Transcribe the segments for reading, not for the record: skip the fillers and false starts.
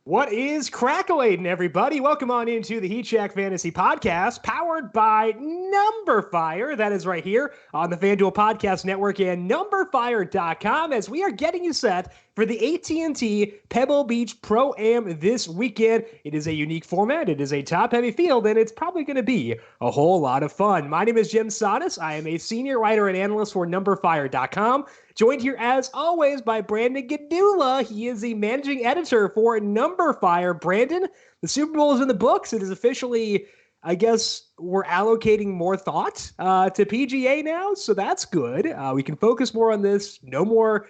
What is crackling, everybody? Welcome on into the Heat Check Fantasy Podcast, powered by Numberfire. That is right here on the FanDuel Podcast Network and Numberfire.com, as we are getting you set for the AT&T Pebble Beach Pro-Am this weekend. It is a unique format, it is a top-heavy field, and it's probably going to be a whole lot of fun. My name is Jim Sonis. I am a senior writer and analyst for Numberfire.com. Joined here, as always, by Brandon Gadula. He is the managing editor for Numberfire. Brandon, the Super Bowl is in the books. It is officially, I guess, we're allocating more thought to PGA now, so that's good. We can focus more on this. No more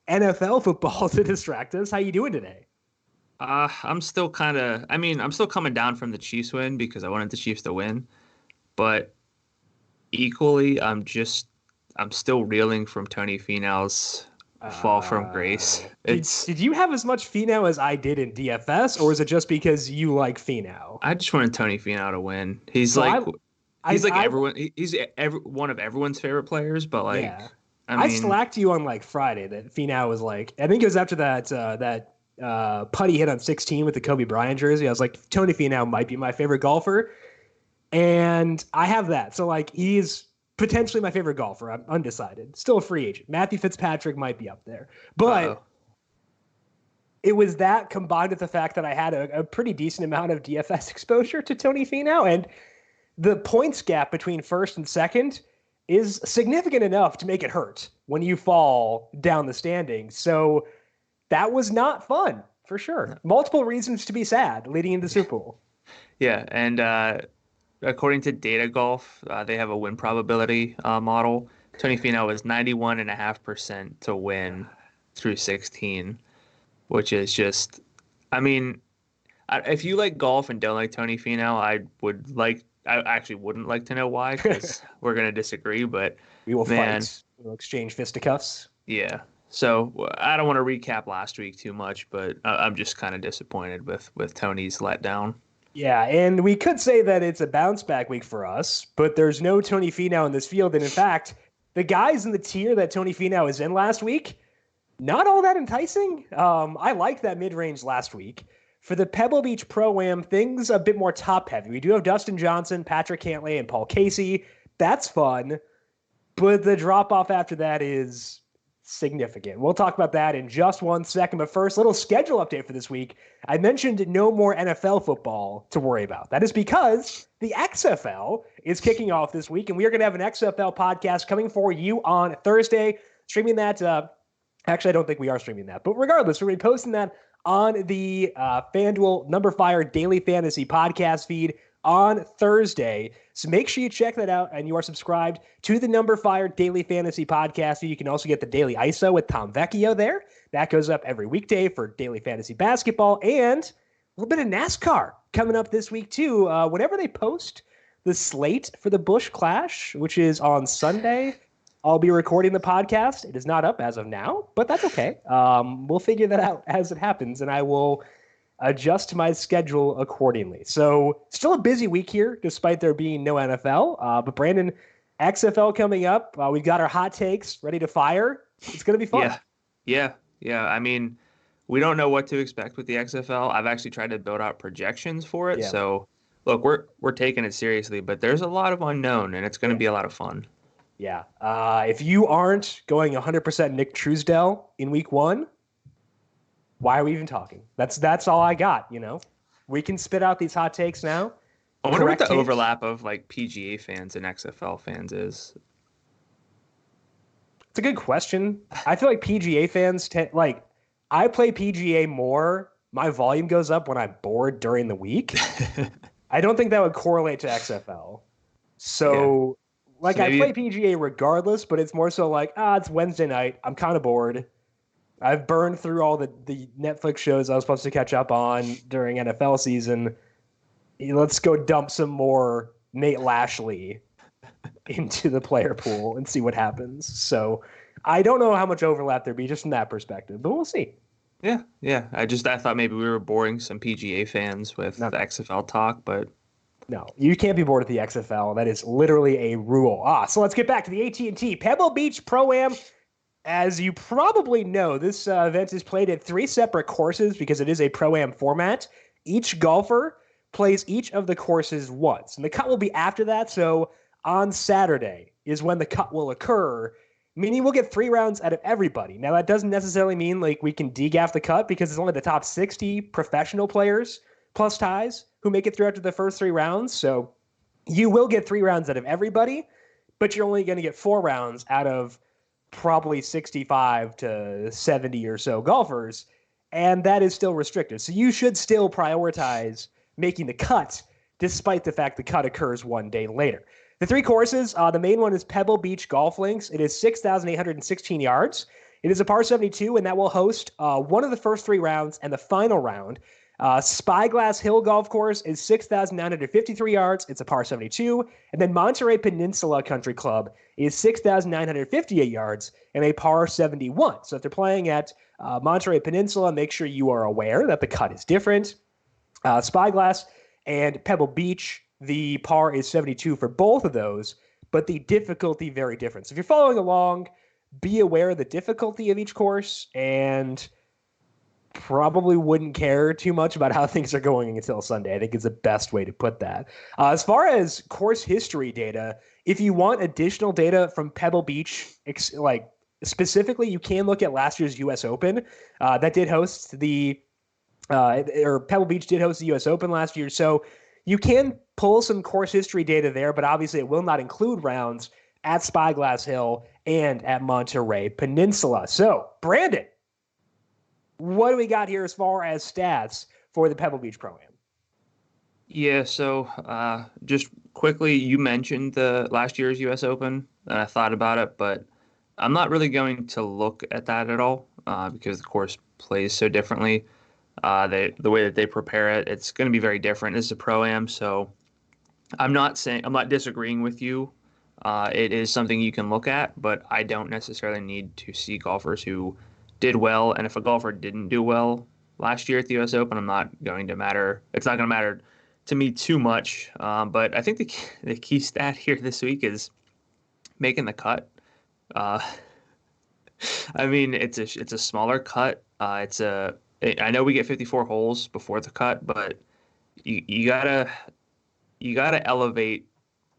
NFL football to distract us. How you doing today? I'm still I'm still coming down from the Chiefs win because I wanted the Chiefs to win, but equally, I'm still reeling from Tony Finau's fall from grace. Did you have as much Finau as I did in DFS, or is it just because you like Finau? I just wanted Tony Finau to win. He's one of everyone's favorite players, but yeah. I slacked you on Friday that Finau was I think it was after that putty hit on 16 with the Kobe Bryant jersey. I was like, Tony Finau might be my favorite golfer, and I have that. So he's potentially my favorite golfer. I'm undecided. Still a free agent. Matthew Fitzpatrick might be up there. But It was that combined with the fact that I had a pretty decent amount of DFS exposure to Tony Finau, and the points gap between first and second is significant enough to make it hurt when you fall down the standings. So that was not fun, for sure. Multiple reasons to be sad leading into the Super Bowl. Yeah, and according to Data Golf, they have a win probability model. Tony Finau was 91.5% to win through 16, which is just, if you like golf and don't like Tony Finau, I actually wouldn't like to know why, because we're going to disagree, but we will fight. We'll exchange fisticuffs. Yeah. So I don't want to recap last week too much, but I'm just kind of disappointed with Tony's letdown. Yeah, and we could say that it's a bounce-back week for us, but there's no Tony Finau in this field. And in fact, the guys in the tier that Tony Finau is in last week, not all that enticing. I liked that mid-range last week. For the Pebble Beach Pro-Am, things a bit more top-heavy. We do have Dustin Johnson, Patrick Cantlay, and Paul Casey. That's fun, but the drop-off after that is significant. We'll talk about that in just 1 second, but first, little schedule update for this week. I mentioned no more NFL football to worry about. That is because the XFL is kicking off this week, and we are going to have an XFL podcast coming for you on Thursday. Streaming that, actually, I don't think we are streaming that, but regardless, we're going to be posting that on the FanDuel Numberfire Daily Fantasy Podcast feed on Thursday. So make sure you check that out and you are subscribed to the Numberfire Daily Fantasy Podcast. You can also get the Daily ISO with Tom Vecchio there. That goes up every weekday for Daily Fantasy Basketball, and a little bit of NASCAR coming up this week too. Whenever they post the slate for the Busch Clash, which is on Sunday, I'll be recording the podcast. It is not up as of now, but that's okay. We'll figure that out as it happens, and I will adjust my schedule accordingly. So still a busy week here, despite there being no NFL. But Brandon, XFL coming up. We've got our hot takes ready to fire. It's going to be fun. Yeah. We don't know what to expect with the XFL. I've actually tried to build out projections for it. Yeah. So look, we're taking it seriously, but there's a lot of unknown, and it's going to be a lot of fun. Yeah. If you aren't going 100% Nick Truesdell in week 1, why are we even talking? That's all I got, We can spit out these hot takes now. I wonder what the overlap of PGA fans and XFL fans is. It's a good question. I feel like PGA fans I play PGA more. My volume goes up when I'm bored during the week. I don't think that would correlate to XFL. So, I play PGA regardless, but it's more so it's Wednesday night. I'm kind of bored. I've burned through all the Netflix shows I was supposed to catch up on during NFL season. Let's go dump some more Nate Lashley into the player pool and see what happens. So I don't know how much overlap there'd be just from that perspective, but we'll see. Yeah. I thought maybe we were boring some PGA fans with the XFL talk, but no, you can't be bored with the XFL. That is literally a rule. So let's get back to the AT&T Pebble Beach Pro-Am. As you probably know, this event is played at 3 separate courses because it is a Pro-Am format. Each golfer plays each of the courses once, and the cut will be after that. So on Saturday is when the cut will occur, meaning we'll get 3 rounds out of everybody. Now, that doesn't necessarily mean like we can degaff the cut because it's only the top 60 professional players plus ties who make it through after the first 3 rounds. So you will get 3 rounds out of everybody, but you're only going to get 4 rounds out of probably 65 to 70 or so golfers, and that is still restricted. So you should still prioritize making the cut, despite the fact the cut occurs one day later. The 3 courses, the main one is Pebble Beach Golf Links. It is 6,816 yards. It is a par 72, and that will host one of the first 3 rounds and the final round. Spyglass Hill Golf Course is 6,953 yards. It's a par 72. And then Monterey Peninsula Country Club is 6,958 yards and a par 71. So if they're playing at Monterey Peninsula, make sure you are aware that the cut is different. Spyglass and Pebble Beach, the par is 72 for both of those, but the difficulty very different. So if you're following along, be aware of the difficulty of each course and probably wouldn't care too much about how things are going until Sunday. I think is the best way to put that. As far as course history data, if you want additional data from Pebble Beach, like specifically, you can look at last year's U.S. Open. That did host Pebble Beach did host the U.S. Open last year. So you can pull some course history data there, but obviously it will not include rounds at Spyglass Hill and at Monterey Peninsula. So, Brandon, what do we got here as far as stats for the Pebble Beach Pro-Am? Yeah, so just quickly, you mentioned the last year's U.S. Open, and I thought about it, but I'm not really going to look at that at all because the course plays so differently. The way that they prepare it, it's going to be very different. This is a Pro-Am, so I'm not disagreeing with you. It is something you can look at, but I don't necessarily need to see golfers who did well. And if a golfer didn't do well last year at the U.S. Open, it's not going to matter to me too much. But I think the key stat here this week is making the cut. I mean, it's a smaller cut. I know we get 54 holes before the cut, but you gotta elevate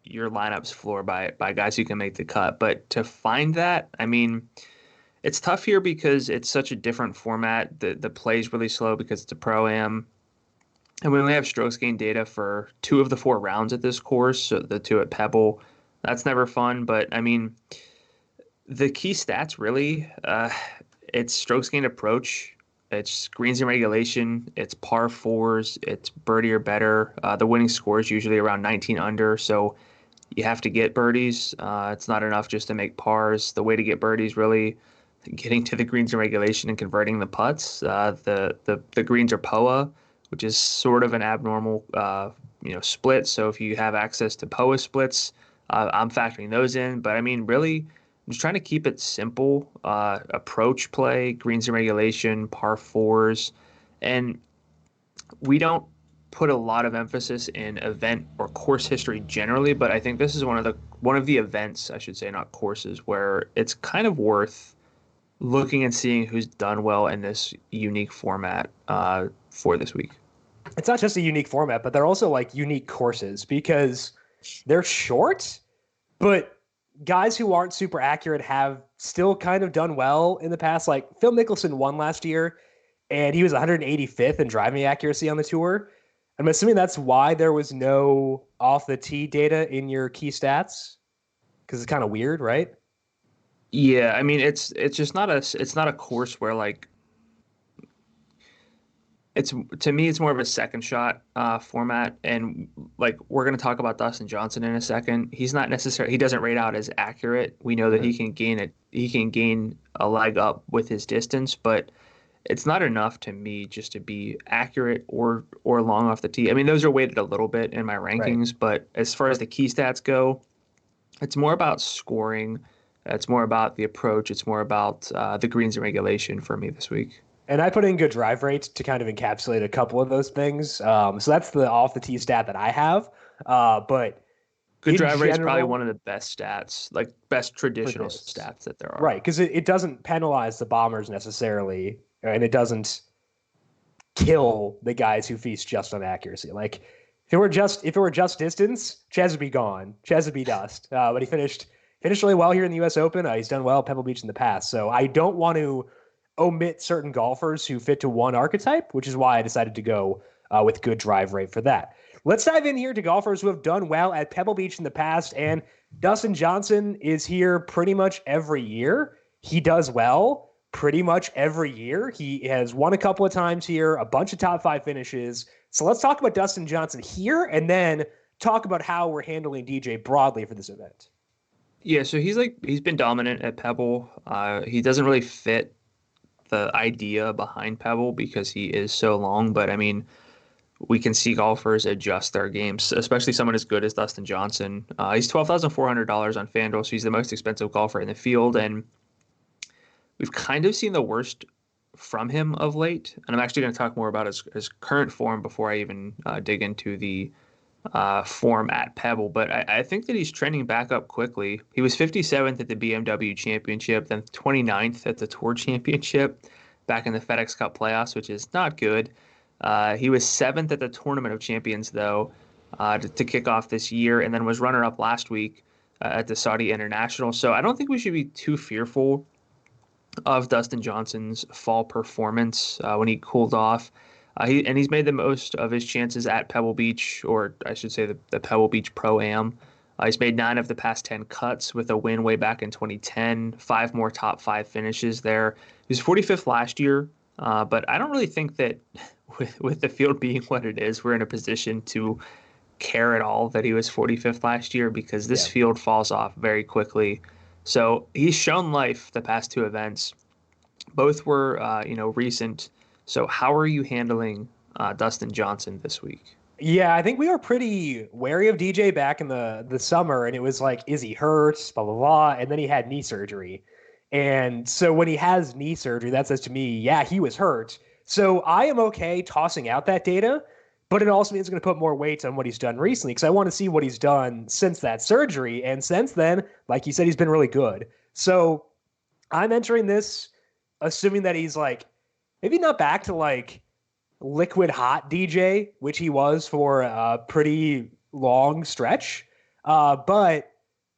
your lineup's floor by guys who can make the cut. But to find that, I mean, it's tough here because it's such a different format. The play's really slow because it's a Pro-Am. And we only have strokes gained data for 2 of the 4 rounds at this course, so the 2 at Pebble. That's never fun. But, I mean, the key stats really, it's strokes gained approach, it's greens in regulation, it's par 4s, it's birdie or better. The winning score is usually around 19 under, so you have to get birdies. It's not enough just to make pars. The way to get birdies really getting to the greens in regulation and converting the putts. The greens are POA, which is sort of an abnormal split. So if you have access to POA splits, I'm factoring those in. But I mean, really, I'm just trying to keep it simple. Approach play, greens in regulation, par 4s, and we don't put a lot of emphasis in event or course history generally. But I think this is one of the events, I should say, not courses, where it's kind of worth looking and seeing who's done well in this unique format for this week. It's not just a unique format, but they're also like unique courses because they're short, but guys who aren't super accurate have still kind of done well in the past. Like Phil Mickelson won last year, and he was 185th in driving accuracy on the tour. I'm assuming that's why there was no off the tee data in your key stats, because it's kind of weird, right? Yeah, I mean it's just not a course where like to me it's more of a second shot format, and like we're gonna talk about Dustin Johnson in a second. He doesn't rate out as accurate. We know that he can gain a leg up with his distance, but it's not enough to me just to be accurate or long off the tee. I mean, those are weighted a little bit in my rankings, right. But as far as the key stats go, it's more about scoring. It's more about the approach. It's more about the greens and regulation for me this week. And I put in good drive rate to kind of encapsulate a couple of those things. So that's the off the tee stat that I have. But Good in drive rate is probably general one of the best stats, like best for traditional this. stats that there are. Right, because it doesn't penalize the bombers necessarily, and it doesn't kill the guys who feast just on accuracy. Like if it were just distance, Chaz would be gone. Chaz would be dust. But he finished really well here in the U.S. Open. He's done well at Pebble Beach in the past. So I don't want to omit certain golfers who fit to one archetype, which is why I decided to go with good drive rate for that. Let's dive in here to golfers who have done well at Pebble Beach in the past. And Dustin Johnson is here pretty much every year. He does well pretty much every year. He has won a couple of times here, a bunch of top 5 finishes. So let's talk about Dustin Johnson here and then talk about how we're handling DJ broadly for this event. Yeah, so he's been dominant at Pebble. He doesn't really fit the idea behind Pebble because he is so long, but I mean, we can see golfers adjust their games, especially someone as good as Dustin Johnson. He's $12,400 on FanDuel, so he's the most expensive golfer in the field, and we've kind of seen the worst from him of late. And I'm actually going to talk more about his current form before I even dig into the form at Pebble. But I think that he's trending back up quickly. He was 57th at the BMW Championship, then 29th at the Tour Championship back in the FedEx Cup playoffs, which is not good. He was 7th at the Tournament of Champions, though, to kick off this year, and then was runner-up last week at the Saudi International. So I don't think we should be too fearful of Dustin Johnson's fall performance when he cooled off. He's made the most of his chances at Pebble Beach, or I should say the Pebble Beach Pro-Am. He's made 9 of the past 10 cuts with a win way back in 2010, 5 more top 5 finishes there. He was 45th last year, but I don't really think that with the field being what it is, we're in a position to care at all that he was 45th last year because this field falls off very quickly. So he's shown life the past 2 events. Both were, recent. So how are you handling Dustin Johnson this week? Yeah, I think we were pretty wary of DJ back in the summer, and it was like, is he hurt? Blah, blah, blah. And then he had knee surgery. And so when he has knee surgery, that says to me, yeah, he was hurt. So I am okay tossing out that data, but it also means I'm going to put more weight on what he's done recently because I want to see what he's done since that surgery. And since then, like you said, he's been really good. So I'm entering this assuming that he's like, maybe not back to like liquid hot DJ, which he was for a pretty long stretch. But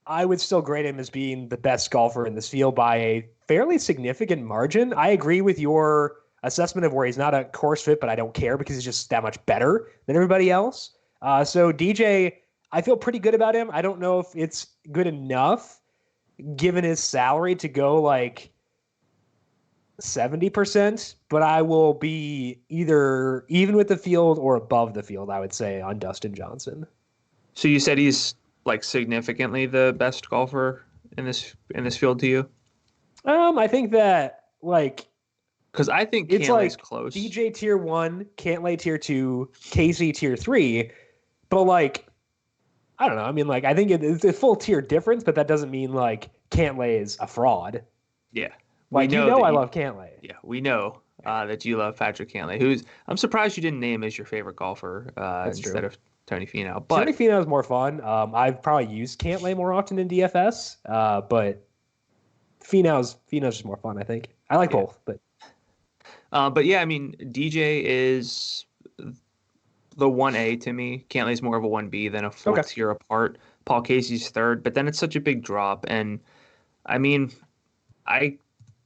I would still grade him as being the best golfer in this field by a fairly significant margin. I agree with your assessment of where he's not a course fit, but I don't care because he's just that much better than everybody else. So DJ, I feel pretty good about him. I don't know if it's good enough given his salary to go like 70%, but I will be either even with the field or above the field, I would say, on Dustin Johnson. So you said he's like significantly the best golfer in this field to you? I think that like because I think it's Cantlay's like close. DJ tier 1, Cantlay tier 2, Casey tier 3, but like I don't know. I mean, like I think it's a full tier difference, but that doesn't mean like Cantlay is a fraud. Yeah. Like, I love Cantlay. Yeah, we know that you love Patrick Cantlay, I'm surprised you didn't name as your favorite golfer instead of Tony Finau. But Tony Finau is more fun. I've probably used Cantlay more often in DFS, but Finau's just more fun, I think. I like both, but yeah, I mean, DJ is the 1A to me. Cantlay's more of a 1B than a 4th tier apart. Paul Casey's 3rd, but then it's such a big drop. And I mean, I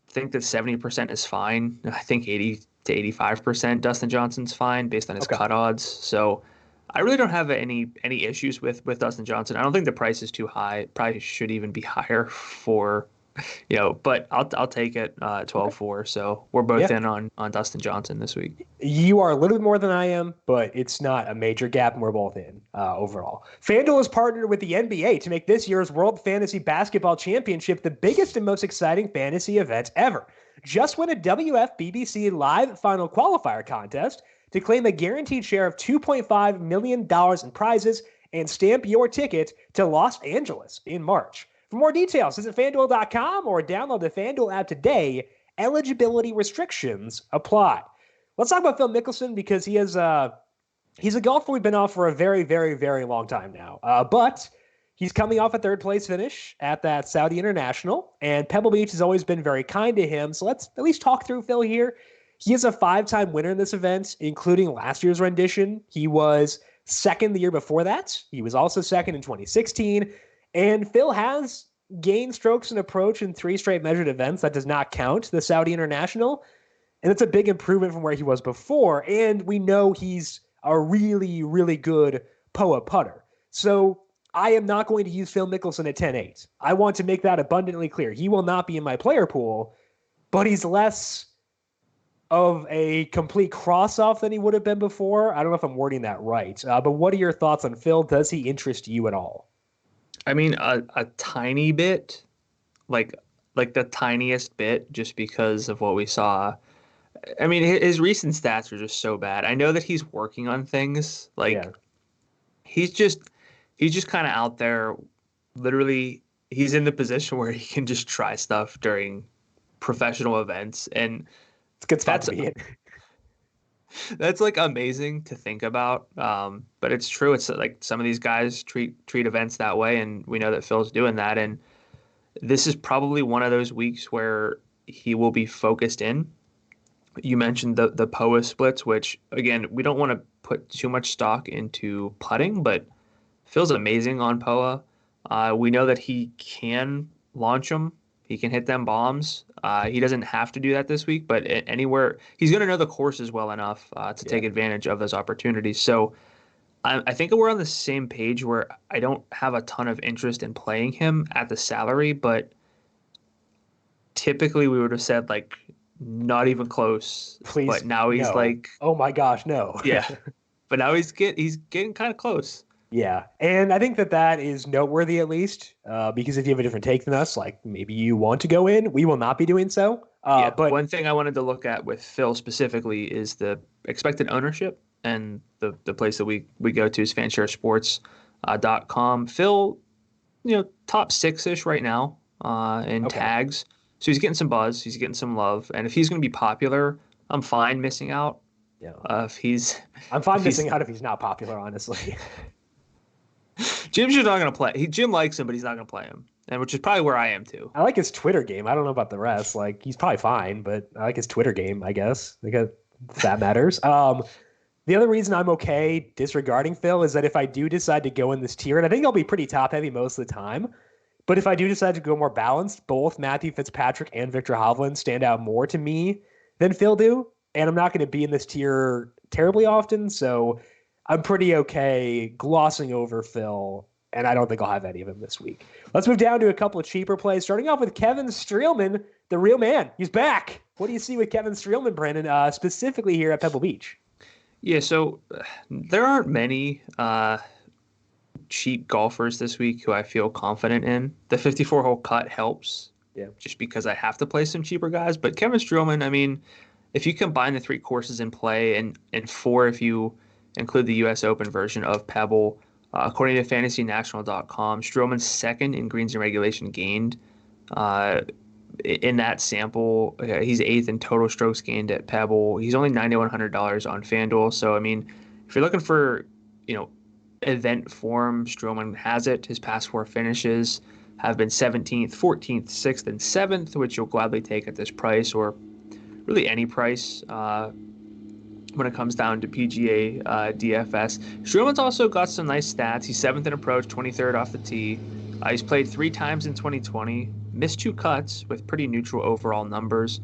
think that 70% is fine. I think 80 to 85% Dustin Johnson's fine based on his cut odds. So I really don't have any issues with Dustin Johnson. I don't think the price is too high. It probably should even be higher for, but I'll take it 12-4. So we're both in on Dustin Johnson this week. You are a little bit more than I am, but it's not a major gap, and we're both in overall. FanDuel has partnered with the NBA to make this year's World Fantasy Basketball Championship the biggest and most exciting fantasy event ever. Just win a WFBBC Live Final Qualifier contest to claim a guaranteed share of $2.5 million in prizes and stamp your ticket to Los Angeles in March. For more details, visit FanDuel.com or download the FanDuel app today. Eligibility restrictions apply. Let's talk about Phil Mickelson because he's a golfer we've been off for a very, very, very long time now. But he's coming off a third place finish at that Saudi International, and Pebble Beach has always been very kind to him. So let's at least talk through Phil here. He is a 5-time winner in this event, including last year's rendition. He was second the year before that. He was also second in 2016. And Phil has gained strokes and approach in 3 straight measured events. That does not count the Saudi International. And it's a big improvement from where he was before. And we know he's a really, really good POA putter. So I am not going to use Phil Mickelson at 10-8. I want to make that abundantly clear. He will not be in my player pool, but he's less of a complete cross-off than he would have been before. I don't know if I'm wording that right. But what are your thoughts on Phil? Does he interest you at all? I mean, a tiny bit, like the tiniest bit, just because of what we saw. I mean, his recent stats are just so bad. I know that he's working on things. He's just kind of out there. Literally, he's in the position where he can just try stuff during professional events, and it's a good spot to be in. That's like amazing to think about. But it's true. It's like some of these guys treat events that way, and we know that Phil's doing that. And this is probably one of those weeks where he will be focused in. You mentioned the POA splits, which again, we don't want to put too much stock into putting, but Phil's amazing on POA. We know that he can launch them. He can hit them bombs. He doesn't have to do that this week, but anywhere he's going to know the courses well enough to take advantage of those opportunities. So I think we're on the same page where I don't have a ton of interest in playing him at the salary, but typically we would have said like not even close. Please, but now he's no. like, oh my gosh, no. Yeah, but now he's getting kind of close. Yeah, and I think that is noteworthy at least, because if you have a different take than us, like maybe you want to go in, we will not be doing so. But one thing I wanted to look at with Phil specifically is the expected ownership, and the place that we go to is fansharesports.com. Phil, top 6-ish right now in tags, so he's getting some buzz, he's getting some love, and if he's going to be popular, I'm fine missing out. Yeah, I'm fine missing out if he's not popular, honestly. Jim's just not going to play. Jim likes him, but he's not going to play him, and which is probably where I am too. I like his Twitter game. I don't know about the rest. Like, he's probably fine, but I like his Twitter game, I guess, because that matters. The other reason I'm okay disregarding Phil is that if I do decide to go in this tier, and I think I'll be pretty top heavy most of the time, but if I do decide to go more balanced, both Matthew Fitzpatrick and Victor Hovland stand out more to me than Phil do, and I'm not going to be in this tier terribly often, so I'm pretty okay glossing over Phil, and I don't think I'll have any of him this week. Let's move down to a couple of cheaper plays, starting off with Kevin Streelman, the real man. He's back. What do you see with Kevin Streelman, Brandon, specifically here at Pebble Beach? Yeah, so there aren't many cheap golfers this week who I feel confident in. The 54-hole cut helps, just because I have to play some cheaper guys. But Kevin Streelman, I mean, if you combine the 3 courses in play and 4 if you include the U.S. Open version of Pebble, according to FantasyNational.com, Streelman's second in greens and regulation gained. In that sample, he's 8th in total strokes gained at Pebble. He's only $9,100 on FanDuel. So, I mean, if you're looking for, event form, Streelman has it. His past 4 finishes have been 17th, 14th, 6th, and 7th, which you'll gladly take at this price, or really any price when it comes down to PGA DFS. Streelman's also got some nice stats. He's 7th in approach, 23rd off the tee. He's played 3 times in 2020, missed 2 cuts with pretty neutral overall numbers.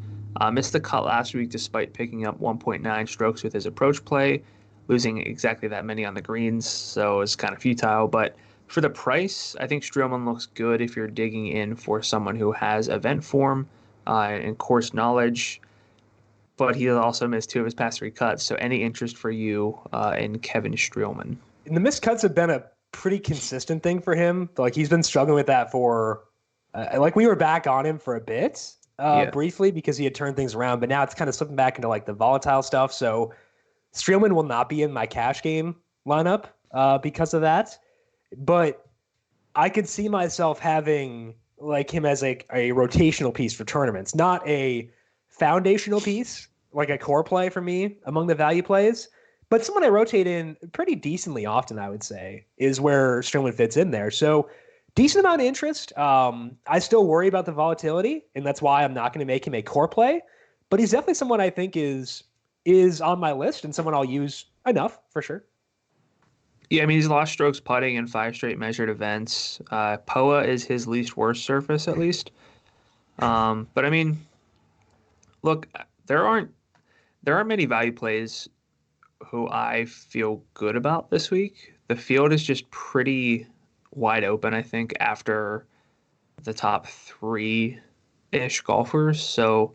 Missed the cut last week despite picking up 1.9 strokes with his approach play, losing exactly that many on the greens, so it's kind of futile. But for the price, I think Streelman looks good if you're digging in for someone who has event form and course knowledge. But he also missed 2 of his past 3 cuts, so any interest for you in Kevin Streelman? And the missed cuts have been a pretty consistent thing for him. Like, he's been struggling with that for we were back on him for a bit briefly because he had turned things around, but now it's kind of slipping back into like the volatile stuff. So Streelman will not be in my cash game lineup because of that. But I could see myself having like him as a rotational piece for tournaments, not a foundational piece, like a core play for me among the value plays. But someone I rotate in pretty decently often, I would say, is where Streelman fits in there. So decent amount of interest. I still worry about the volatility, and that's why I'm not going to make him a core play. But he's definitely someone I think is on my list and someone I'll use enough for sure. Yeah, I mean, he's lost strokes putting in 5 straight measured events. POA is his least worst surface, at least. But I mean, look, there aren't many value plays who I feel good about this week. The field is just pretty wide open, I think, after the top 3-ish golfers. So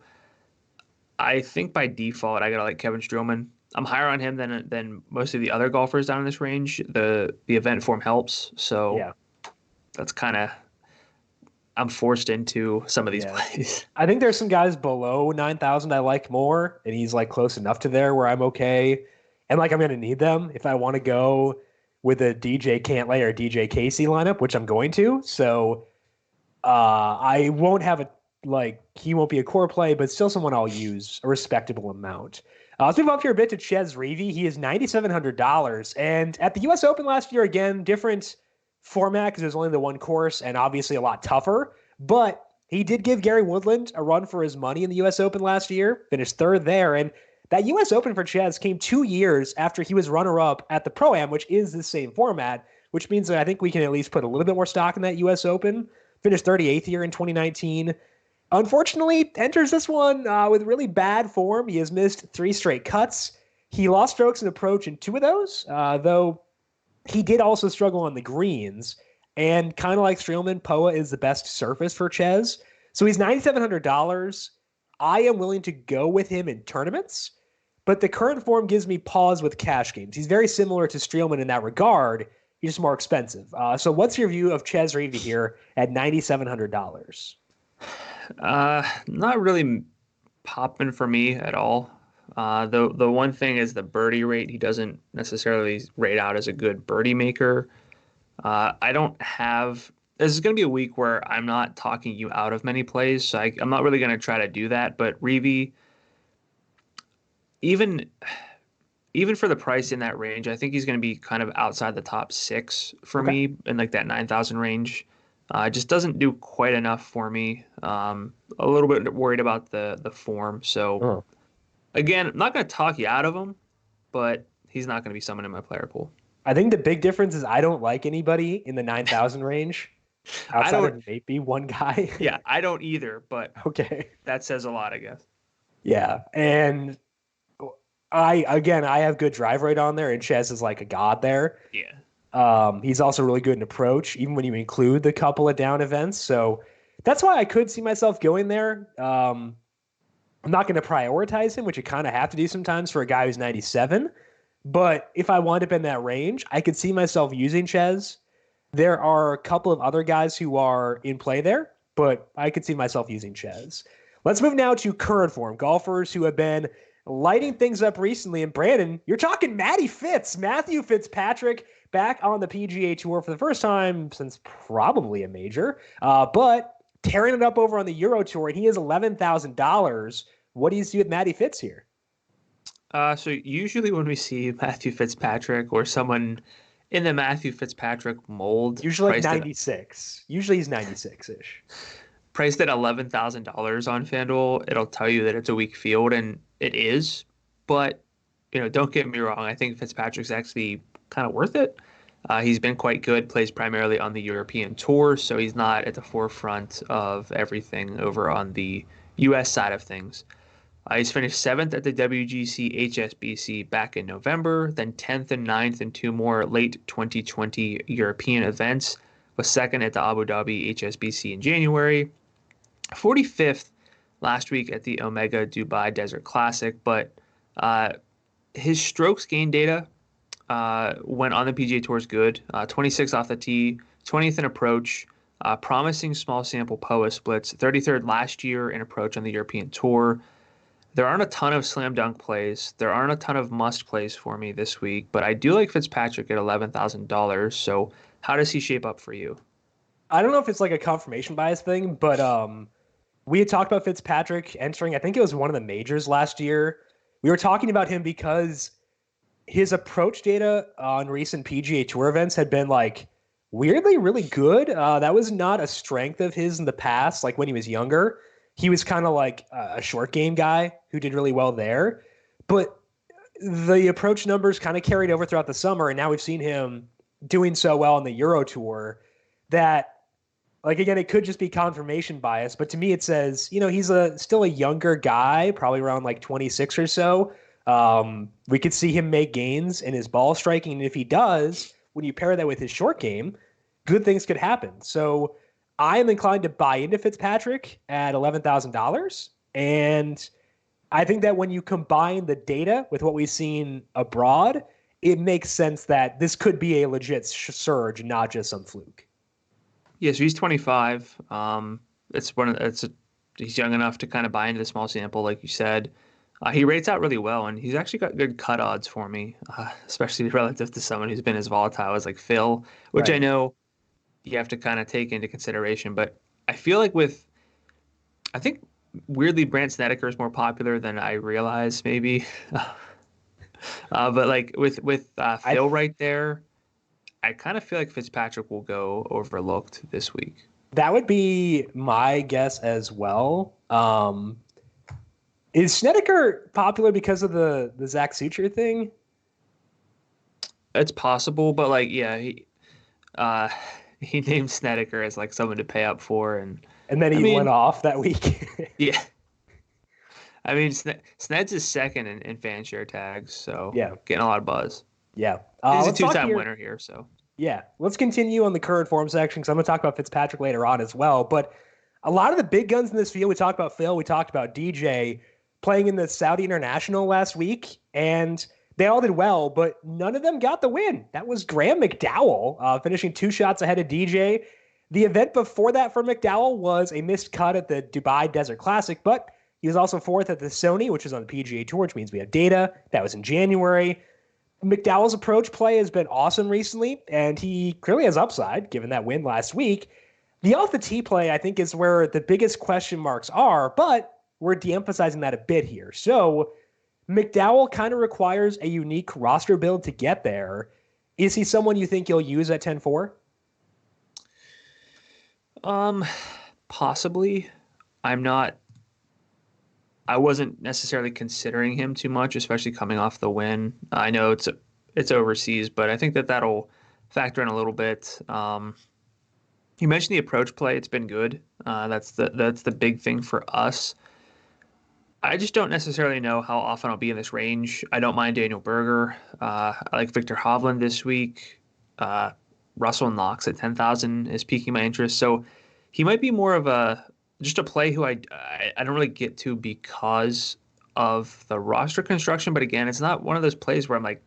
I think by default, I gotta like Kevin Streelman. I'm higher on him than most of the other golfers down in this range. The event form helps, so Yeah. that's kind of I'm forced into some of these plays. I think there's some guys below 9,000 I like more, and he's like close enough to there where I'm okay. And like I'm going to need them if I want to go with a DJ Cantlay or DJ Casey lineup, which I'm going to. So I won't have he won't be a core play, but still someone I'll use a respectable amount. Let's move up here a bit to Chaz Revere. He is $9,700. And at the U.S. Open last year, again, different format because there's only the one course and obviously a lot tougher. But he did give Gary Woodland a run for his money in the U.S. Open last year, finished third there. And that U.S. Open for Chaz came 2 years after he was runner-up at the Pro-Am, which is the same format, which means that I think we can at least put a little bit more stock in that U.S. Open. Finished 38th here in 2019. Unfortunately, enters this one with really bad form. He has missed 3 straight cuts. He lost strokes in approach in 2 of those, though he did also struggle on the greens. And kind of like Streelman, POA is the best surface for Chaz. So he's $9,700. I am willing to go with him in tournaments, but the current form gives me pause with cash games. He's very similar to Streelman in that regard. He's just more expensive. So what's your view of Chaz Revere here at $9,700? Not really popping for me at all. The one thing is the birdie rate. He doesn't necessarily rate out as a good birdie maker. I don't have. This is going to be a week where I'm not talking you out of many plays, so I'm not really going to try to do that. But Reavie, even for the price in that range, I think he's going to be kind of outside the top 6 for me in like that 9,000 range. Just doesn't do quite enough for me. A little bit worried about the form. So, again, I'm not going to talk you out of him, but he's not going to be someone in my player pool. I think the big difference is I don't like anybody in the 9,000 range outside of maybe one guy. Yeah, I don't either, but okay, that says a lot, I guess. Yeah, and I have good drive rate on there, and Chaz is like a god there. Yeah. He's also really good in approach, even when you include the couple of down events. So that's why I could see myself going there. I'm not going to prioritize him, which you kind of have to do sometimes for a guy who's 97. But if I wind up in that range, I could see myself using Chaz. There are a couple of other guys who are in play there, but I could see myself using Chaz. Let's move now to current form golfers who have been lighting things up recently. And Brandon, you're talking Matty Fitz, Matthew Fitzpatrick, back on the PGA Tour for the first time since probably a major, but tearing it up over on the Euro Tour, and he is $11,000. What do you see with Matty Fitz here? So usually when we see Matthew Fitzpatrick or someone in the Matthew Fitzpatrick mold, usually like 96. Usually he's 96-ish. Priced at $11,000 on FanDuel, it'll tell you that it's a weak field, and it is. But don't get me wrong. I think Fitzpatrick's actually kind of worth it. He's been quite good. Plays primarily on the European Tour, so he's not at the forefront of everything over on the U.S. side of things. He's finished 7th at the WGC HSBC back in November, then 10th and 9th in 2 more late 2020 European events, was 2nd at the Abu Dhabi HSBC in January, 45th last week at the Omega Dubai Desert Classic, but his strokes gain data when on the PGA Tour is good. 26th off the tee, 20th in approach, promising small sample POA splits, 33rd last year in approach on the European Tour. There aren't a ton of slam dunk plays. There aren't a ton of must plays for me this week, but I do like Fitzpatrick at $11,000. So how does he shape up for you? I don't know if it's like a confirmation bias thing, but we had talked about Fitzpatrick entering, I think it was one of the majors last year. We were talking about him because his approach data on recent PGA Tour events had been like weirdly really good. That was not a strength of his in the past. Like when he was younger, he was kind of like a short game guy who did really well there. But the approach numbers kind of carried over throughout the summer, and now we've seen him doing so well on the Euro Tour that, like, again, it could just be confirmation bias, but to me it says, he's still a younger guy, probably around like 26 or so. We could see him make gains in his ball striking, and if he does, when you pair that with his short game, good things could happen. So I am inclined to buy into Fitzpatrick at $11,000, and I think that when you combine the data with what we've seen abroad, it makes sense that this could be a legit surge, not just some fluke. Yeah, so he's 25. He's young enough to kind of buy into the small sample, like you said. He rates out really well, and he's actually got good cut odds for me, especially relative to someone who's been as volatile as like Phil, which Right. I know you have to kind of take into consideration. But I feel like I think weirdly Brandt Snedeker is more popular than I realize, maybe. But like with Phil right there, I kind of feel like Fitzpatrick will go overlooked this week. That would be my guess as well. Is Snedeker popular because of the Zach Suture thing? It's possible, but like, yeah, he named Snedeker as like someone to pay up for, and then he went off that week. Yeah. I mean, Sned's is second in fan share tags, so yeah, getting a lot of buzz. Yeah. He's a two-time winner here, so. Yeah. Let's continue on the current form section because I'm going to talk about Fitzpatrick later on as well. But a lot of the big guns in this field, we talked about Phil, we talked about DJ playing in the Saudi International last week, and they all did well, but none of them got the win. That was Graham McDowell finishing 2 shots ahead of DJ. The event before that for McDowell was a missed cut at the Dubai Desert Classic, but he was also 4th at the Sony, which is on the PGA Tour, which means we have data. That was in January. McDowell's approach play has been awesome recently, and he clearly has upside, given that win last week. The off the tee play, I think, is where the biggest question marks are, but we're de-emphasizing that a bit here. So McDowell kind of requires a unique roster build to get there. Is he someone you think you'll use at 10-4? Possibly. I wasn't necessarily considering him too much, especially coming off the win. I know it's overseas, but I think that'll factor in a little bit. You mentioned the approach play; it's been good. That's the big thing for us. I just don't necessarily know how often I'll be in this range. I don't mind Daniel Berger. I like Victor Hovland this week. Russell Knox at 10,000 is piquing my interest. So he might be more of just a play who I don't really get to because of the roster construction. But again, it's not one of those plays where I'm like,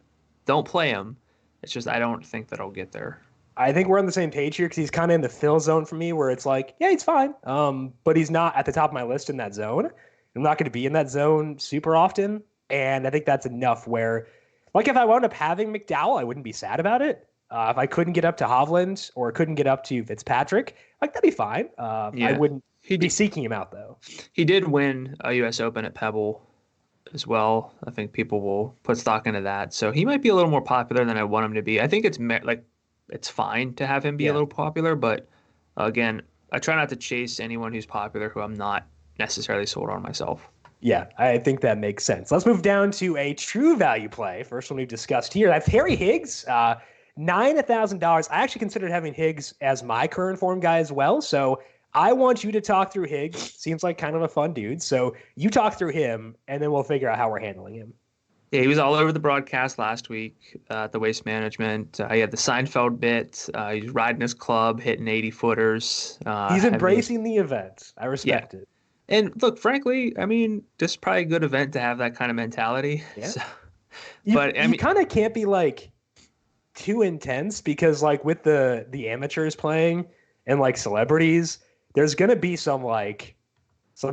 don't play him. It's just I don't think that I'll get there. I think we're on the same page here because he's kind of in the fill zone for me where it's like, yeah, he's fine. But he's not at the top of my list in that zone. I'm not going to be in that zone super often. And I think that's enough where, like, if I wound up having McDowell, I wouldn't be sad about it. If I couldn't get up to Hovland or couldn't get up to Fitzpatrick, like, that'd be fine. I wouldn't be seeking him out, though. He did win a U.S. Open at Pebble as well. I think people will put stock into that. So he might be a little more popular than I want him to be. I think it's fine to have him be a little popular, but again, I try not to chase anyone who's popular who I'm not necessarily sold on myself. Yeah, I think that makes sense. Let's move down to a true value play. First one we've discussed here. That's Harry Higgs, $9,000. I actually considered having Higgs as my current form guy as well. So I want you to talk through Higgs. Seems like kind of a fun dude. So you talk through him, and then we'll figure out how we're handling him. Yeah, he was all over the broadcast last week at the Waste Management. He had the Seinfeld bit. He's riding his club, hitting 80-footers. He's embracing the event. I respect it. And look, frankly, I mean, this is probably a good event to have that kind of mentality. Yeah. So, you kind of can't be like too intense because, like, with the amateurs playing and like celebrities, there's gonna be some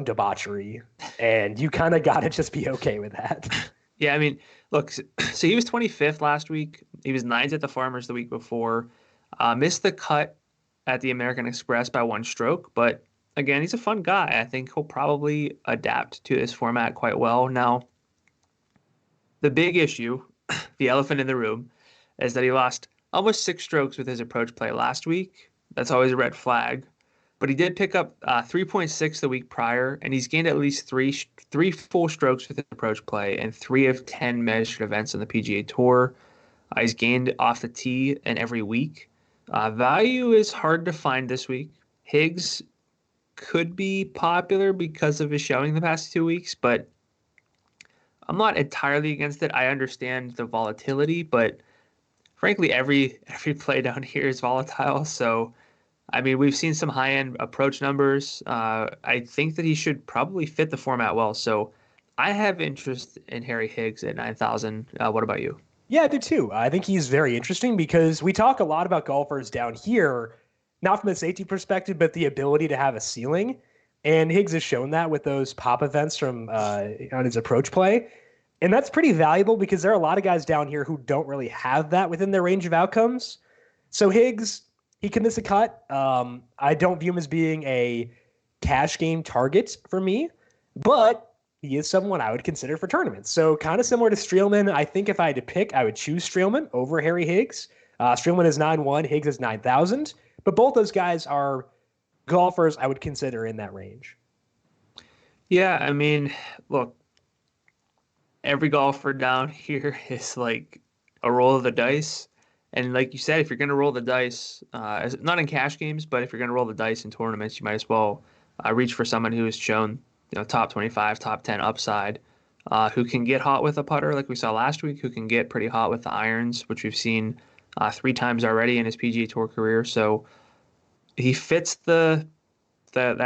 debauchery, and you kind of gotta just be okay with that. Yeah, I mean, look, so he was 25th last week. He was 9th at the Farmers the week before. Missed the cut at the American Express by 1 stroke, but again, he's a fun guy. I think he'll probably adapt to this format quite well. Now, the big issue, the elephant in the room, is that he lost almost 6 strokes with his approach play last week. That's always a red flag. But he did pick up 3.6 the week prior, and he's gained at least three full strokes with his approach play and 3 of 10 measured events on the PGA Tour. He's gained off the tee in every week. Value is hard to find this week. Higgs could be popular because of his showing the past 2 weeks, but I'm not entirely against it. I understand the volatility, but frankly, every play down here is volatile. So, I mean, we've seen some high-end approach numbers. I think that he should probably fit the format well. So, I have interest in Harry Higgs at 9,000. What about you? Yeah, I do too. I think he's very interesting because we talk a lot about golfers down here, not from a safety perspective, but the ability to have a ceiling. And Higgs has shown that with those pop events from on his approach play. And that's pretty valuable because there are a lot of guys down here who don't really have that within their range of outcomes. So Higgs, he can miss a cut. I don't view him as being a cash game target for me, but he is someone I would consider for tournaments. So kind of similar to Streelman, I think if I had to pick, I would choose Streelman over Harry Higgs. Streelman is 9,100, Higgs is 9,000. But both those guys are golfers I would consider in that range. Yeah, I mean, look, every golfer down here is like a roll of the dice. And like you said, if you're going to roll the dice, not in cash games, but if you're going to roll the dice in tournaments, you might as well reach for someone who has shown top 25, top 10 upside, who can get hot with a putter like we saw last week, who can get pretty hot with the irons, which we've seen 3 times already in his PGA Tour career. So he fits that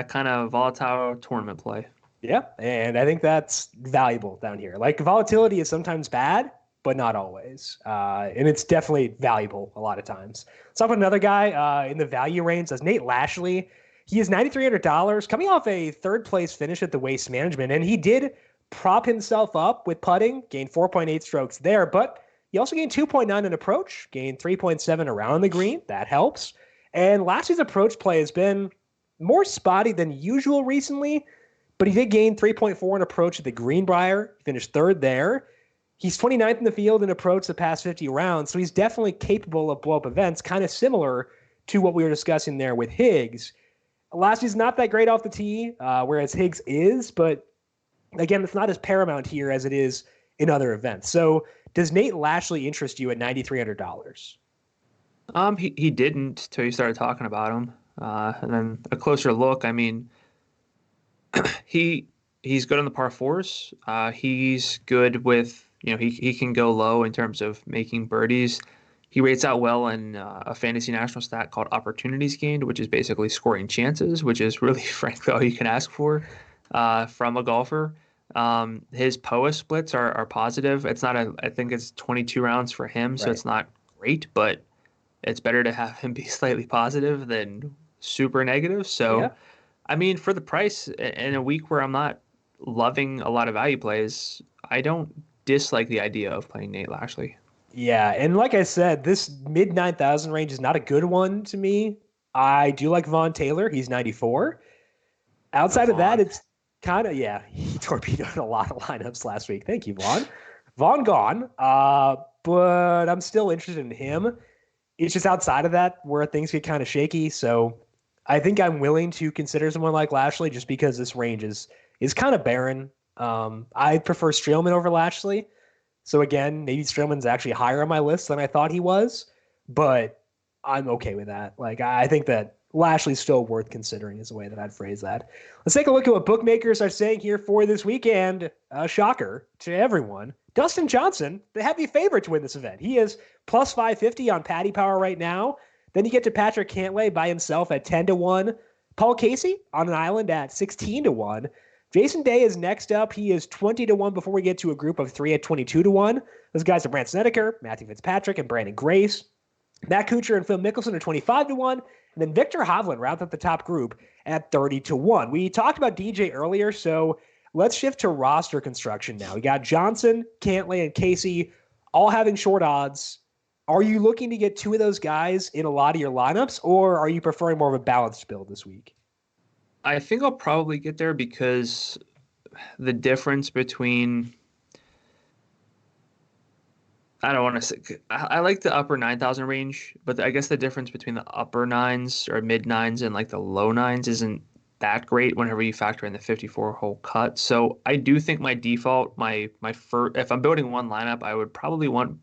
kind of volatile tournament play. Yeah, and I think that's valuable down here. Like volatility is sometimes bad, but not always. And it's definitely valuable a lot of times. Let's talk about another guy in the value range. That's Nate Lashley. He is $9,300 coming off a third place finish at the Waste Management. And he did prop himself up with putting, gained 4.8 strokes there, but he also gained 2.9 in approach, gained 3.7 around the green. That helps. And Lashley's approach play has been more spotty than usual recently, but he did gain 3.4 in approach at the Greenbrier, finished third there. He's 29th in the field in approach the past 50 rounds, so he's definitely capable of blow-up events, kind of similar to what we were discussing there with Higgs. Lashley's not that great off the tee, whereas Higgs is, but again, it's not as paramount here as it is in other events. So does Nate Lashley interest you at $9,300? He didn't till you started talking about him. And then a closer look, I mean, he's good on the par fours. He's good with, he can go low in terms of making birdies. He rates out well in a fantasy national stat called opportunities gained, which is basically scoring chances, which is really, frankly, all you can ask for from a golfer. His POA splits are positive. It's not I think it's 22 rounds for him, so It's not great, but it's better to have him be slightly positive than super negative. So, yeah. I mean, for the price, in a week where I'm not loving a lot of value plays, I don't dislike the idea of playing Nate Lashley. Yeah, and like I said, this mid 9,000 range is not a good one to me. I do like Vaughn Taylor. He's 94. Outside of that, it's kind of, he torpedoed a lot of lineups last week. Thank you, Vaughn. Vaughn gone, but I'm still interested in him. It's just outside of that where things get kind of shaky. So I think I'm willing to consider someone like Lashley just because this range is kind of barren. I prefer Streelman over Lashley. So again, maybe Streelman's actually higher on my list than I thought he was, but I'm okay with that. Like, I think that Lashley's still worth considering is the way that I'd phrase that. Let's take a look at what bookmakers are saying here for this weekend. Shocker to everyone. Dustin Johnson, the heavy favorite to win this event. He is plus 550 on Paddy Power right now. Then you get to Patrick Cantlay by himself at 10-1. Paul Casey on an island at 16-1. Jason Day is next up. He is 20-1 before we get to a group of 3 at 22-1. Those guys are Brandt Snedeker, Matthew Fitzpatrick, and Brandon Grace. Matt Kuchar and Phil Mickelson are 25-1. And then Victor Hovland rounds up the top group at 30-1. We talked about DJ earlier, so let's shift to roster construction now. We got Johnson, Cantlay, and Casey all having short odds. Are you looking to get two of those guys in a lot of your lineups, or are you preferring more of a balanced build this week? I think I'll probably get there because the difference between I don't want to say. I like the upper 9,000 range, but I guess the difference between the upper nines or mid nines and like the low nines isn't that great whenever you factor in the 54 hole cut. So I do think my default, my first, if I'm building one lineup, I would probably want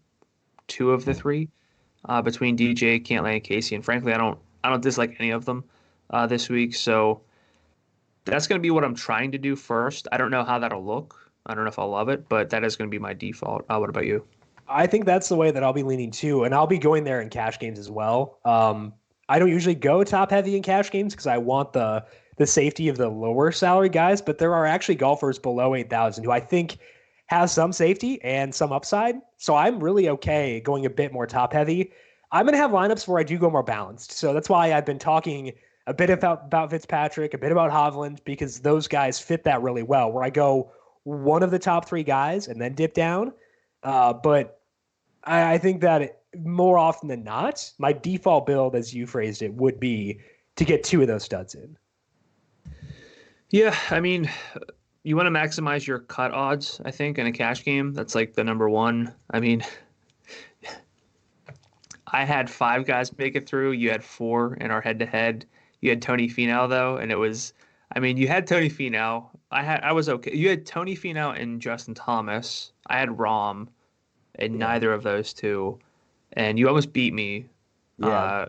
two of the three between DJ, Cantlay, and Casey. And frankly, I don't dislike any of them this week. So that's going to be what I'm trying to do first. I don't know how that'll look. I don't know if I'll love it, but that is going to be my default. What about you? I think that's the way that I'll be leaning too, and I'll be going there in cash games as well. I don't usually go top heavy in cash games because I want the safety of the lower salary guys, but there are actually golfers below 8,000 who I think has some safety and some upside. So I'm really okay going a bit more top heavy. I'm going to have lineups where I do go more balanced. So that's why I've been talking a bit about Fitzpatrick, a bit about Hovland, because those guys fit that really well, where I go one of the top three guys and then dip down. But I think that more often than not, my default build, as you phrased it, would be to get two of those studs in. Yeah, I mean, you want to maximize your cut odds, I think, in a cash game. That's like the number one. I mean, I had 5 guys make it through. You had 4 in our head-to-head. You had Tony Finau, though, and it was, I mean, you had Tony Finau. I was okay. You had Tony Finau and Justin Thomas. I had Rahm and neither of those two, and you almost beat me. Yeah,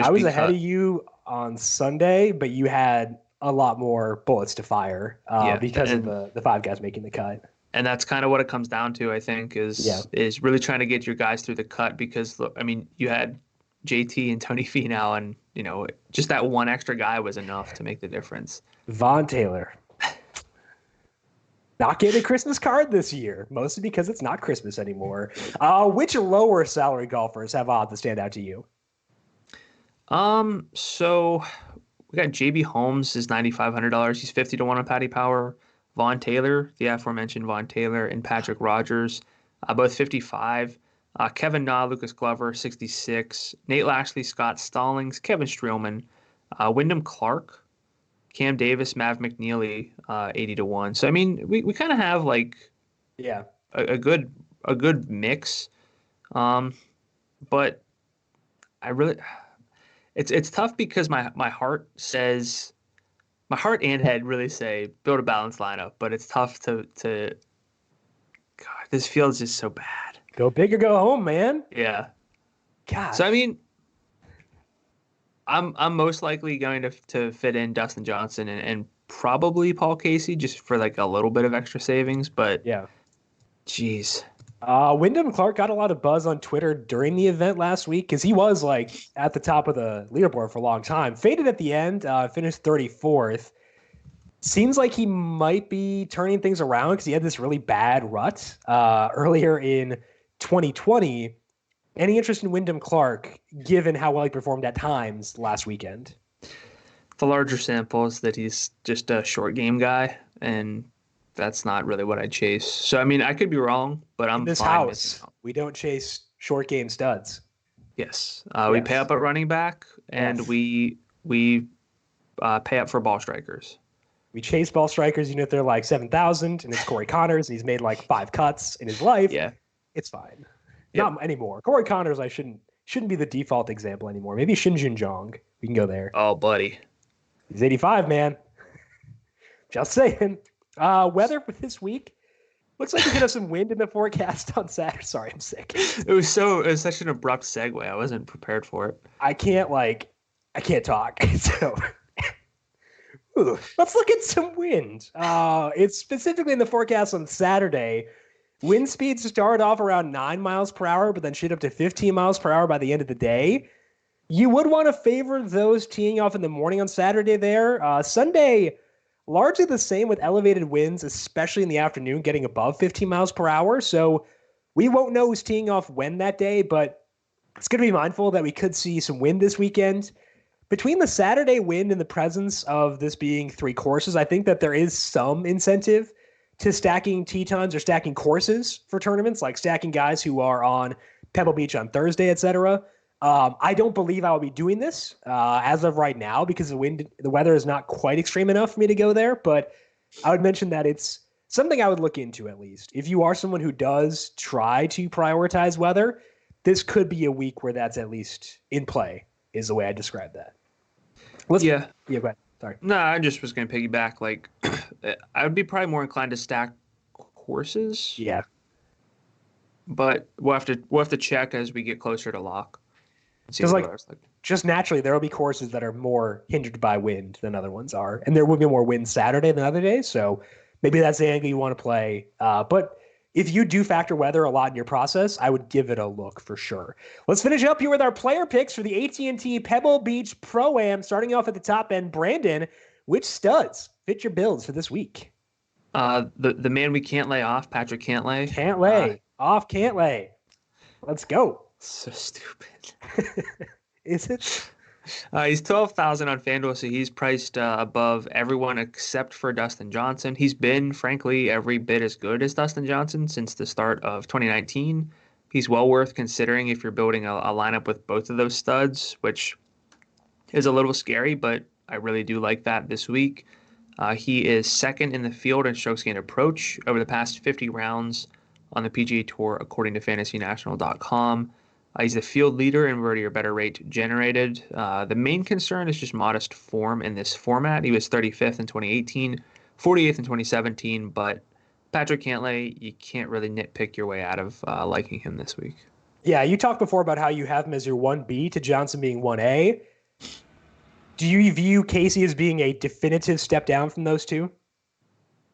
I was ahead of you on Sunday, but you had a lot more bullets to fire because of the 5 guys making the cut. And that's kind of what it comes down to, I think, is really trying to get your guys through the cut because, look, I mean, you had JT and Tony Finau, and, you know, just that one extra guy was enough to make the difference. Vaughn Taylor. Not getting a Christmas card this year, mostly because it's not Christmas anymore. Which lower salary golfers have odds that stand out to you? So we got JB Holmes is $9,500. He's 50 to 1 on Paddy Power. Vaughn Taylor, the aforementioned Vaughn Taylor, and Patrick Rogers, both 55. Kevin Na, Lucas Glover, 66. Nate Lashley, Scott Stallings, Kevin Streelman, Wyndham Clark, Cam Davis, Mav McNeely, 80 to 1. So I mean, we kind of have like a good mix. But I really it's tough because my heart says my heart and head really say build a balanced lineup, but it's tough to God, this feels just so bad. Go big or go home, man. Yeah. God. So I mean, I'm most likely going to fit in Dustin Johnson and probably Paul Casey just for like a little bit of extra savings, but yeah. Jeez. Wyndham Clark got a lot of buzz on Twitter during the event last week because he was like at the top of the leaderboard for a long time. Faded at the end, finished 34th. Seems like he might be turning things around because he had this really bad rut earlier in 2020. Any interest in Wyndham Clark, given how well he performed at times last weekend? The larger sample is that he's just a short game guy, and that's not really what I chase. So, I mean, I could be wrong, but I'm in this fine house. We don't chase short game studs. Yes. We pay up at running back, and we pay up for ball strikers. We chase ball strikers, even if they're like 7,000, and it's Corey Connors, and he's made like 5 cuts in his life. Yeah. It's fine. Yep. Not anymore. Corey Connors, I shouldn't be the default example anymore. Maybe Shinjin Jong. We can go there. Oh, buddy. He's 85, man. Just saying. Weather for this week looks like we could have some wind in the forecast on Saturday. Sorry, I'm sick. It was such an abrupt segue. I wasn't prepared for it. I can't talk. So let's look at some wind. It's specifically in the forecast on Saturday. Wind speeds start off around 9 miles per hour, but then shoot up to 15 miles per hour by the end of the day. You would want to favor those teeing off in the morning on Saturday there. Sunday, largely the same with elevated winds, especially in the afternoon, getting above 15 miles per hour. So we won't know who's teeing off when that day, but it's going to be mindful that we could see some wind this weekend. Between the Saturday wind and the presence of this being 3 courses, I think that there is some incentive to stacking Tetons or stacking courses for tournaments, like stacking guys who are on Pebble Beach on Thursday, etc. I don't believe I will be doing this as of right now because the weather is not quite extreme enough for me to go there. But I would mention that it's something I would look into at least. If you are someone who does try to prioritize weather, this could be a week where that's at least in play, is the way I describe that. Yeah, go ahead. Sorry. No, I just was going to piggyback. Like, I would be probably more inclined to stack courses. Yeah. But we'll have to check as we get closer to lock. Because just naturally, there will be courses that are more hindered by wind than other ones are, and there will be more wind Saturday than other days. So maybe that's the angle you want to play. But if you do factor weather a lot in your process, I would give it a look for sure. Let's finish up here with our player picks for the AT&T Pebble Beach Pro-Am. Starting off at the top end, Brandon, which studs fit your builds for this week? The man we can't lay off, Patrick Cantlay. Cantlay. Let's go. So stupid. Is it? He's 12,000 on FanDuel, so he's priced above everyone except for Dustin Johnson. He's been, frankly, every bit as good as Dustin Johnson since the start of 2019. He's well worth considering if you're building a lineup with both of those studs, which is a little scary, but I really do like that this week. He is second in the field in strokes gained approach over the past 50 rounds on the PGA Tour, according to FantasyNational.com. He's the field leader in birdie or better rate generated. The main concern is just modest form in this format. He was 35th in 2018, 48th in 2017, but Patrick Cantlay, you can't really nitpick your way out of liking him this week. Yeah, you talked before about how you have him as your 1B to Johnson being 1A. Do you view Casey as being a definitive step down from those two?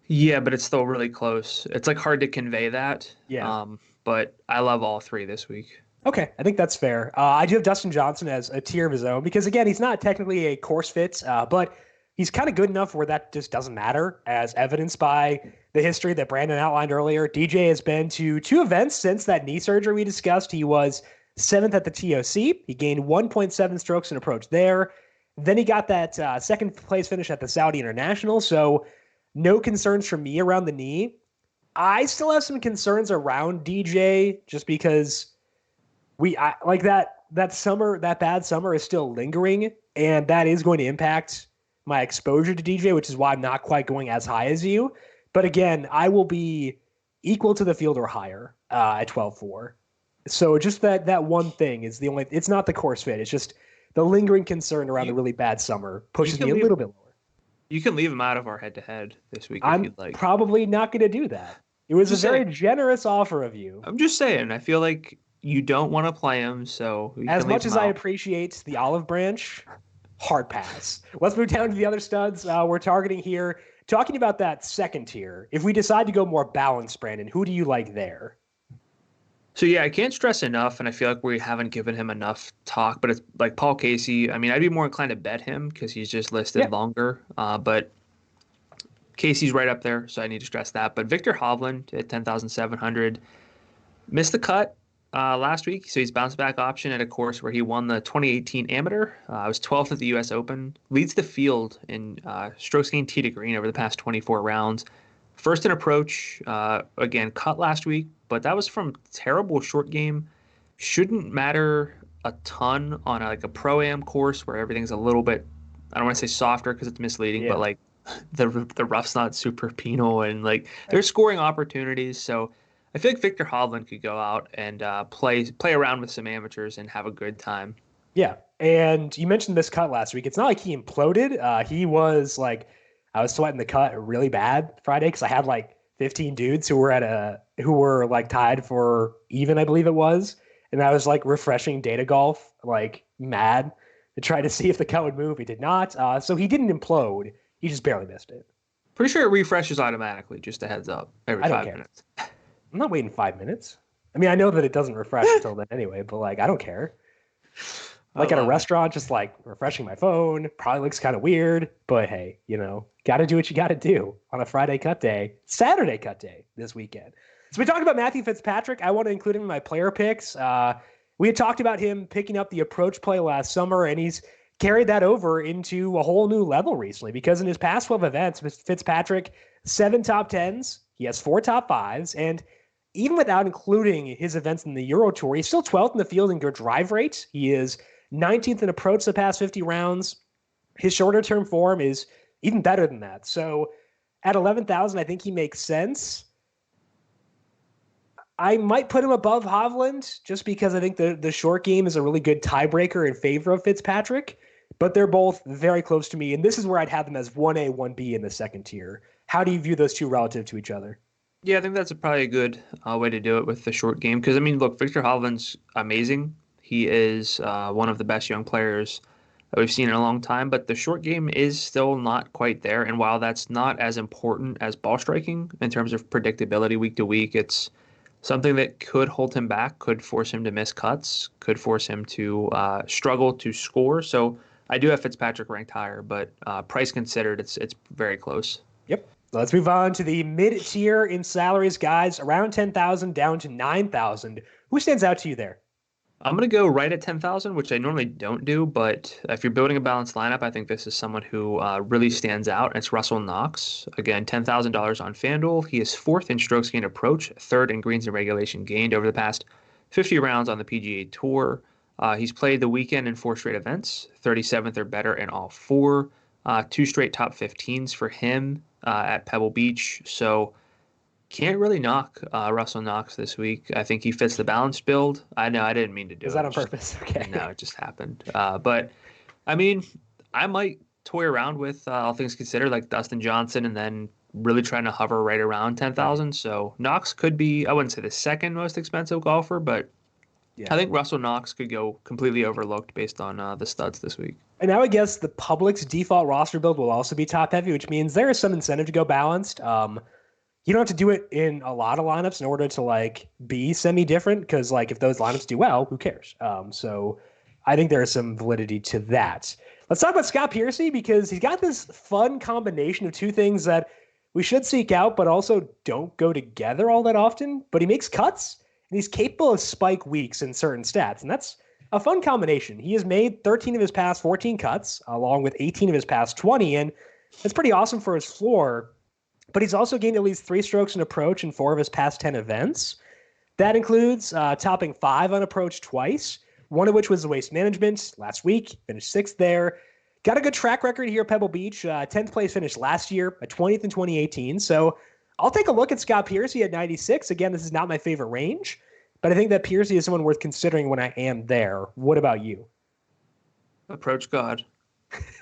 Yeah, but it's still really close. It's like hard to convey that. Yeah. But I love all three this week. Okay, I think that's fair. I do have Dustin Johnson as a tier of his own because, again, he's not technically a course fit, but he's kind of good enough where that just doesn't matter, as evidenced by the history that Brandon outlined earlier. DJ has been to 2 events since that knee surgery we discussed. He was 7th at the TOC. He gained 1.7 strokes in approach there. Then he got that second place finish at the Saudi International, so no concerns from me around the knee. I still have some concerns around DJ just because that bad summer is still lingering, and that is going to impact my exposure to DJ, which is why I'm not quite going as high as you. But again, I will be equal to the field or higher at 12-4. So just that one thing is it's not the course fit. It's just the lingering concern around the really bad summer pushes me a little bit lower. You can leave him out of our head-to-head this week if you'd like. I'm probably not going to do that. It was a very generous offer of you. I'm just saying. I feel like you don't want to play him, so as much as I appreciate the olive branch, hard pass. Let's move down to the other studs we're targeting here. Talking about that second tier, if we decide to go more balanced, Brandon, who do you like there? So, yeah, I can't stress enough, and I feel like we haven't given him enough talk, but it's like Paul Casey. I mean, I'd be more inclined to bet him because he's just listed longer, but Casey's right up there, so I need to stress that. But Victor Hovland at 10,700 missed the cut last week, so he's bounced back option at a course where he won the 2018 Amateur. Was 12th at the U.S. Open. Leads the field in strokes gained tee to green over the past 24 rounds. First in approach, again, cut last week, but that was from terrible short game. Shouldn't matter a ton on a Pro-Am course where everything's a little bit, I don't want to say softer because it's misleading, but like the rough's not super penal and like there's scoring opportunities. So I feel like Victor Hovland could go out and play around with some amateurs and have a good time. Yeah, and you mentioned this cut last week. It's not like he imploded. He was like, I was sweating the cut really bad Friday because I had like 15 dudes who were like tied for even, I believe it was, and I was like refreshing data golf like mad to try to see if the cut would move. He did not. So he didn't implode. He just barely missed it. Pretty sure it refreshes automatically. Just a heads up every 5 minutes. I'm not waiting 5 minutes. I mean, I know that it doesn't refresh until then anyway, but like, I don't care. Like at a restaurant, just like refreshing my phone probably looks kind of weird, but hey, got to do what you got to do on a Friday cut day, Saturday cut day this weekend. So we talked about Matthew Fitzpatrick. I want to include him in my player picks. We had talked about him picking up the approach play last summer, and he's carried that over into a whole new level recently because in his past 12 events, Fitzpatrick, 7 top 10s, he has 4 top 5s, and even without including his events in the Euro Tour, he's still 12th in the field in good drive rate. He is 19th in approach the past 50 rounds. His shorter term form is even better than that. So At 11,000, I think he makes sense. I might put him above Hovland just because I think the short game is a really good tiebreaker in favor of Fitzpatrick, but they're both very close to me. And this is where I'd have them as 1A, 1B in the second tier. How do you view those two relative to each other? Yeah, I think that's probably a good way to do it with the short game. Because, I mean, look, Victor Hovland's amazing. He is one of the best young players that we've seen in a long time, but the short game is still not quite there. And while that's not as important as ball striking in terms of predictability week to week, it's something that could hold him back, could force him to miss cuts, could force him to struggle to score. So I do have Fitzpatrick ranked higher, but price considered, it's very close. Yep. Let's move on to the mid-tier in salaries, guys. Around 10,000 down to 9,000. Who stands out to you there? I'm going to go right at 10,000, which I normally don't do, but if you're building a balanced lineup, I think this is someone who really stands out. It's Russell Knox. Again, $10,000 on FanDuel. He is fourth in strokes gained approach, third in greens and regulation gained over the past 50 rounds on the PGA Tour. He's played the weekend in 4 straight events, 37th or better in all 4. 2 straight top 15s for him at Pebble Beach. So can't really knock Russell Knox this week. I think he fits the balanced build. I know I didn't mean to do it. Was that on purpose? Okay. No, it just happened. But, I mean, I might toy around with, all things considered, like Dustin Johnson and then really trying to hover right around 10,000. So Knox could be, I wouldn't say the second most expensive golfer, but yeah. I think Russell Knox could go completely overlooked based on the studs this week. And now I guess the public's default roster build will also be top heavy, which means there is some incentive to go balanced. You don't have to do it in a lot of lineups in order to like be semi-different because like if those lineups do well, who cares? So I think there is some validity to that. Let's talk about Scott Piercy because he's got this fun combination of two things that we should seek out, but also don't go together all that often. But he makes cuts and he's capable of spike weeks in certain stats. And that's a fun combination. He has made 13 of his past 14 cuts along with 18 of his past 20. And that's pretty awesome for his floor. But he's also gained at least 3 strokes in approach in 4 of his past 10 events. That includes topping 5 on approach twice, one of which was the Waste Management last week, finished 6th there. Got a good track record here at Pebble Beach, 10th place finish last year, a 20th in 2018. So I'll take a look at Scott Piercy at 96. Again, this is not my favorite range, but I think that Piercy is someone worth considering when I am there. What about you? Approach God.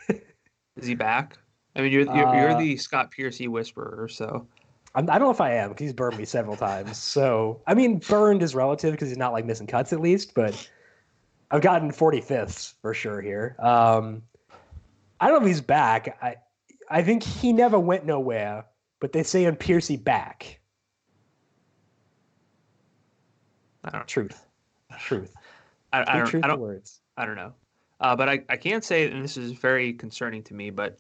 Is he back? I mean, you're the Scott Piercy whisperer, so. I don't know if I am because he's burned me several times. So, I mean, burned is relative because he's not like missing cuts at least, but I've gotten 45th for sure here. I don't know if he's back. I think he never went nowhere, but they say on Piercy back. I don't know. Truth. I don't words. I don't know. But I can say, and this is very concerning to me, but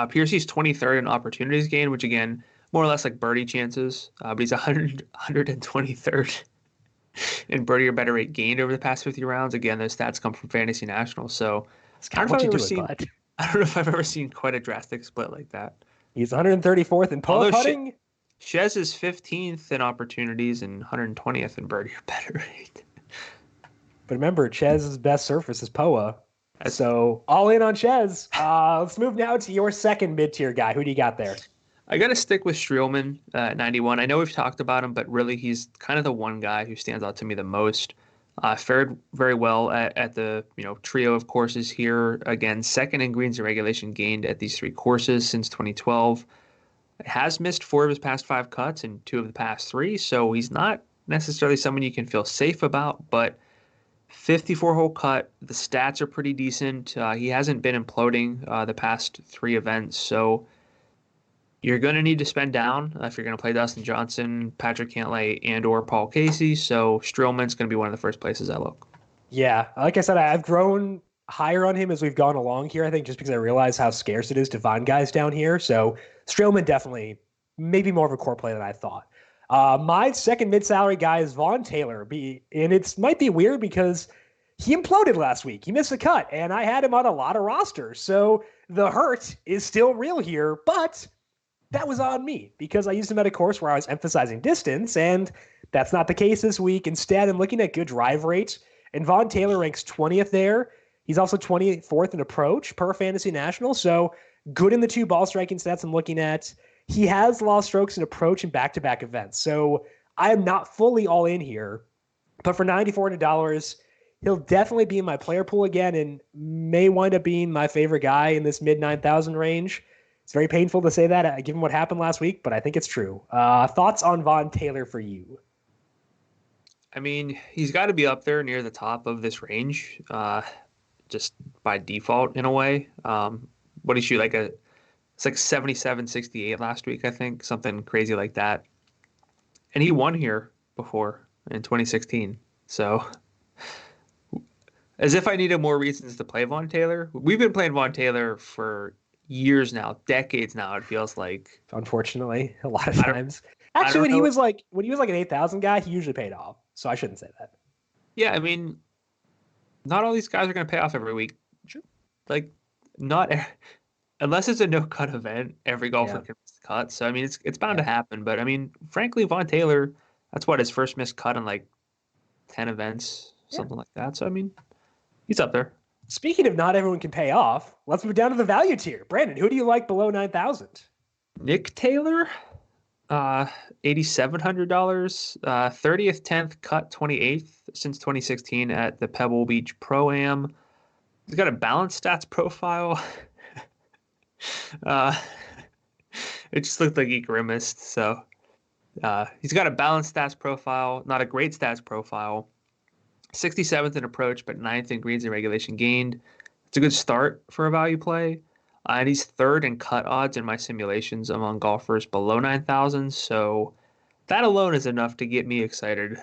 Piercy's 23rd in opportunities gained, which again, more or less like birdie chances, but he's 123rd in birdie or better rate gained over the past 50 rounds. Again, those stats come from Fantasy National. So I don't know if I've ever seen quite a drastic split like that. He's 134th in putting. Chaz is 15th in opportunities and 120th in birdie or better rate. But remember, Chaz's best surface is POA. So all in on Chaz. Let's move now to your second mid-tier guy. Who do you got there? I got to stick with Streelman at 91. I know we've talked about him, but really he's kind of the one guy who stands out to me the most. Fared very well at the trio of courses here. Again, second in greens and regulation gained at these 3 courses since 2012. Has missed 4 of his past 5 cuts and 2 of the past 3, so he's not necessarily someone you can feel safe about, but 54-hole cut. The stats are pretty decent. He hasn't been imploding the past 3 events, so you're going to need to spend down if you're going to play Dustin Johnson, Patrick Cantlay, and or Paul Casey. So Streelman's going to be one of the first places I look. Yeah, like I said, I've grown higher on him as we've gone along here, I think, just because I realize how scarce it is to find guys down here. So Streelman definitely maybe more of a core play than I thought. My second mid-salary guy is Vaughn Taylor. And it might be weird because he imploded last week. He missed a cut, and I had him on a lot of rosters. So the hurt is still real here, but that was on me because I used him at a course where I was emphasizing distance, and that's not the case this week. Instead, I'm looking at good drive rate, and Vaughn Taylor ranks 20th there. He's also 24th in approach per Fantasy National, so good in the 2 ball striking stats I'm looking at. he has lost strokes in approach in back-to-back events. So I am not fully all in here, but for $9,400, he'll definitely be in my player pool again and may wind up being my favorite guy in this mid 9,000 range. It's very painful to say that given what happened last week, but I think it's true. Thoughts on Von Taylor for you? I mean, he's got to be up there near the top of this range, just by default in a way. What did he shoot? It's like 77, 68 last week, I think, something crazy like that. And he won here before in 2016. So as if I needed more reasons to play Von Taylor. We've been playing Von Taylor for years now, decades now, it feels like. Unfortunately, a lot of times. Actually, when he was like an 8,000 guy, he usually paid off. So I shouldn't say that. Yeah, I mean, not all these guys are going to pay off every week. Like, not unless it's a no cut event, every golfer can miss the cut. So I mean, it's bound to happen. But I mean, frankly, Von Taylor, that's what his first missed cut in like 10 events, something like that. So I mean, he's up there. Speaking of not everyone can pay off, let's move down to the value tier. Brandon, who do you like below 9,000? Nick Taylor, $8,700, 30th, 10th, cut 28th since 2016 at the Pebble Beach Pro-Am. He's got a balanced stats profile. It just looked like he grimaced. So he's got a balanced stats profile, not a great stats profile. 67th in approach, but 9th in greens and regulation gained. It's a good start for a value play. And he's third in cut odds in my simulations among golfers below 9,000. So that alone is enough to get me excited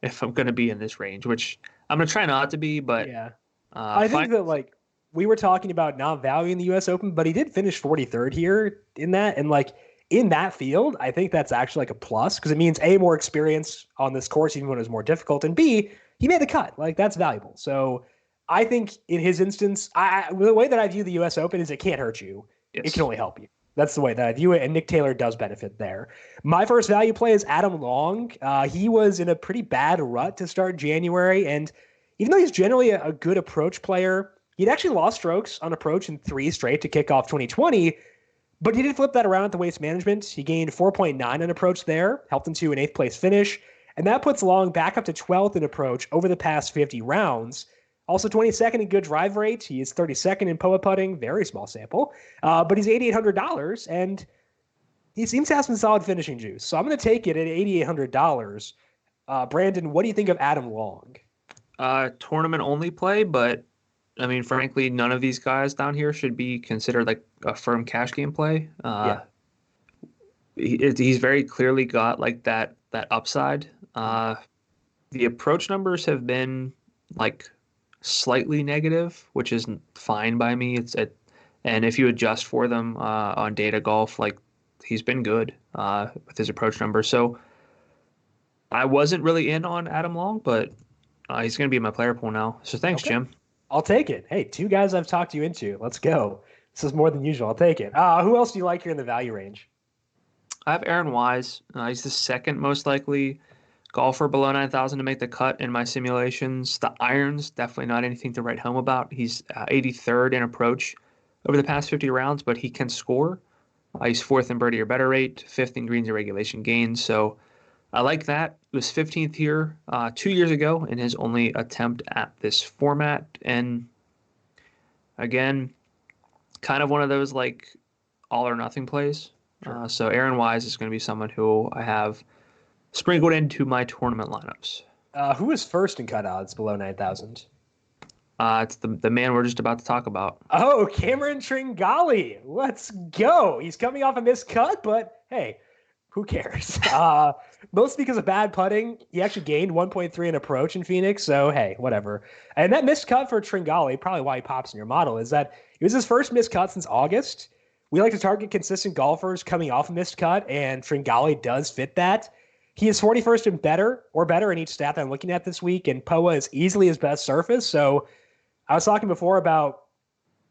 if I'm going to be in this range, which I'm going to try not to be. But yeah, I think that like we were talking about not valuing the U.S. Open, but he did finish 43rd here in that. And like in that field, I think that's actually like a plus because it means A, more experience on this course, even when it was more difficult, and B, he made the cut. Like that's valuable. So I think in his instance, the way that I view the U.S. Open is it can't hurt you. Yes. It can only help you. That's the way that I view it, and Nick Taylor does benefit there. My first value play is Adam Long. He was in a pretty bad rut to start January, and even though he's generally a good approach player, he'd actually lost strokes on approach in 3 straight to kick off 2020, but he did flip that around at the Waste Management. He gained 4.9 on approach there, helped him to an 8th place finish, and that puts Long back up to 12th in approach over the past 50 rounds. Also 22nd in good drive rate. He is 32nd in POA putting, very small sample. But he's $8,800, and he seems to have some solid finishing juice. So I'm going to take it at $8,800. Brandon, what do you think of Adam Long? Tournament only play, but I mean, frankly, none of these guys down here should be considered like a firm cash game play. He's very clearly got like that upside. The approach numbers have been like slightly negative, which is fine by me. And if you adjust for them on data golf, like he's been good with his approach numbers. So I wasn't really in on Adam Long, but he's going to be in my player pool now. So thanks, Jim. I'll take it. Hey, 2 guys I've talked you into. Let's go. This is more than usual. I'll take it. Who else do you like here in the value range? I have Aaron Wise. He's the second most likely golfer below 9,000 to make the cut in my simulations. The irons, definitely not anything to write home about. He's 83rd in approach over the past 50 rounds, but he can score. He's 4th in birdie or better rate, 5th in greens and regulation gains. So I like that. He was 15th here 2 years ago in his only attempt at this format. And again, kind of one of those like all or nothing plays. Sure. So Aaron Wise is going to be someone who I have sprinkled into my tournament lineups. Who is first in cut odds below 9,000? It's the man we're just about to talk about. Oh, Cameron Tringali. Let's go. He's coming off a missed cut, but hey, who cares? Mostly because of bad putting. He actually gained 1.3 in approach in Phoenix, so hey, whatever. And that missed cut for Tringali, probably why he pops in your model, is that it was his first missed cut since August. We like to target consistent golfers coming off a missed cut, and Tringali does fit that. He is 41st and better in each stat that I'm looking at this week, and POA is easily his best surface. So I was talking before about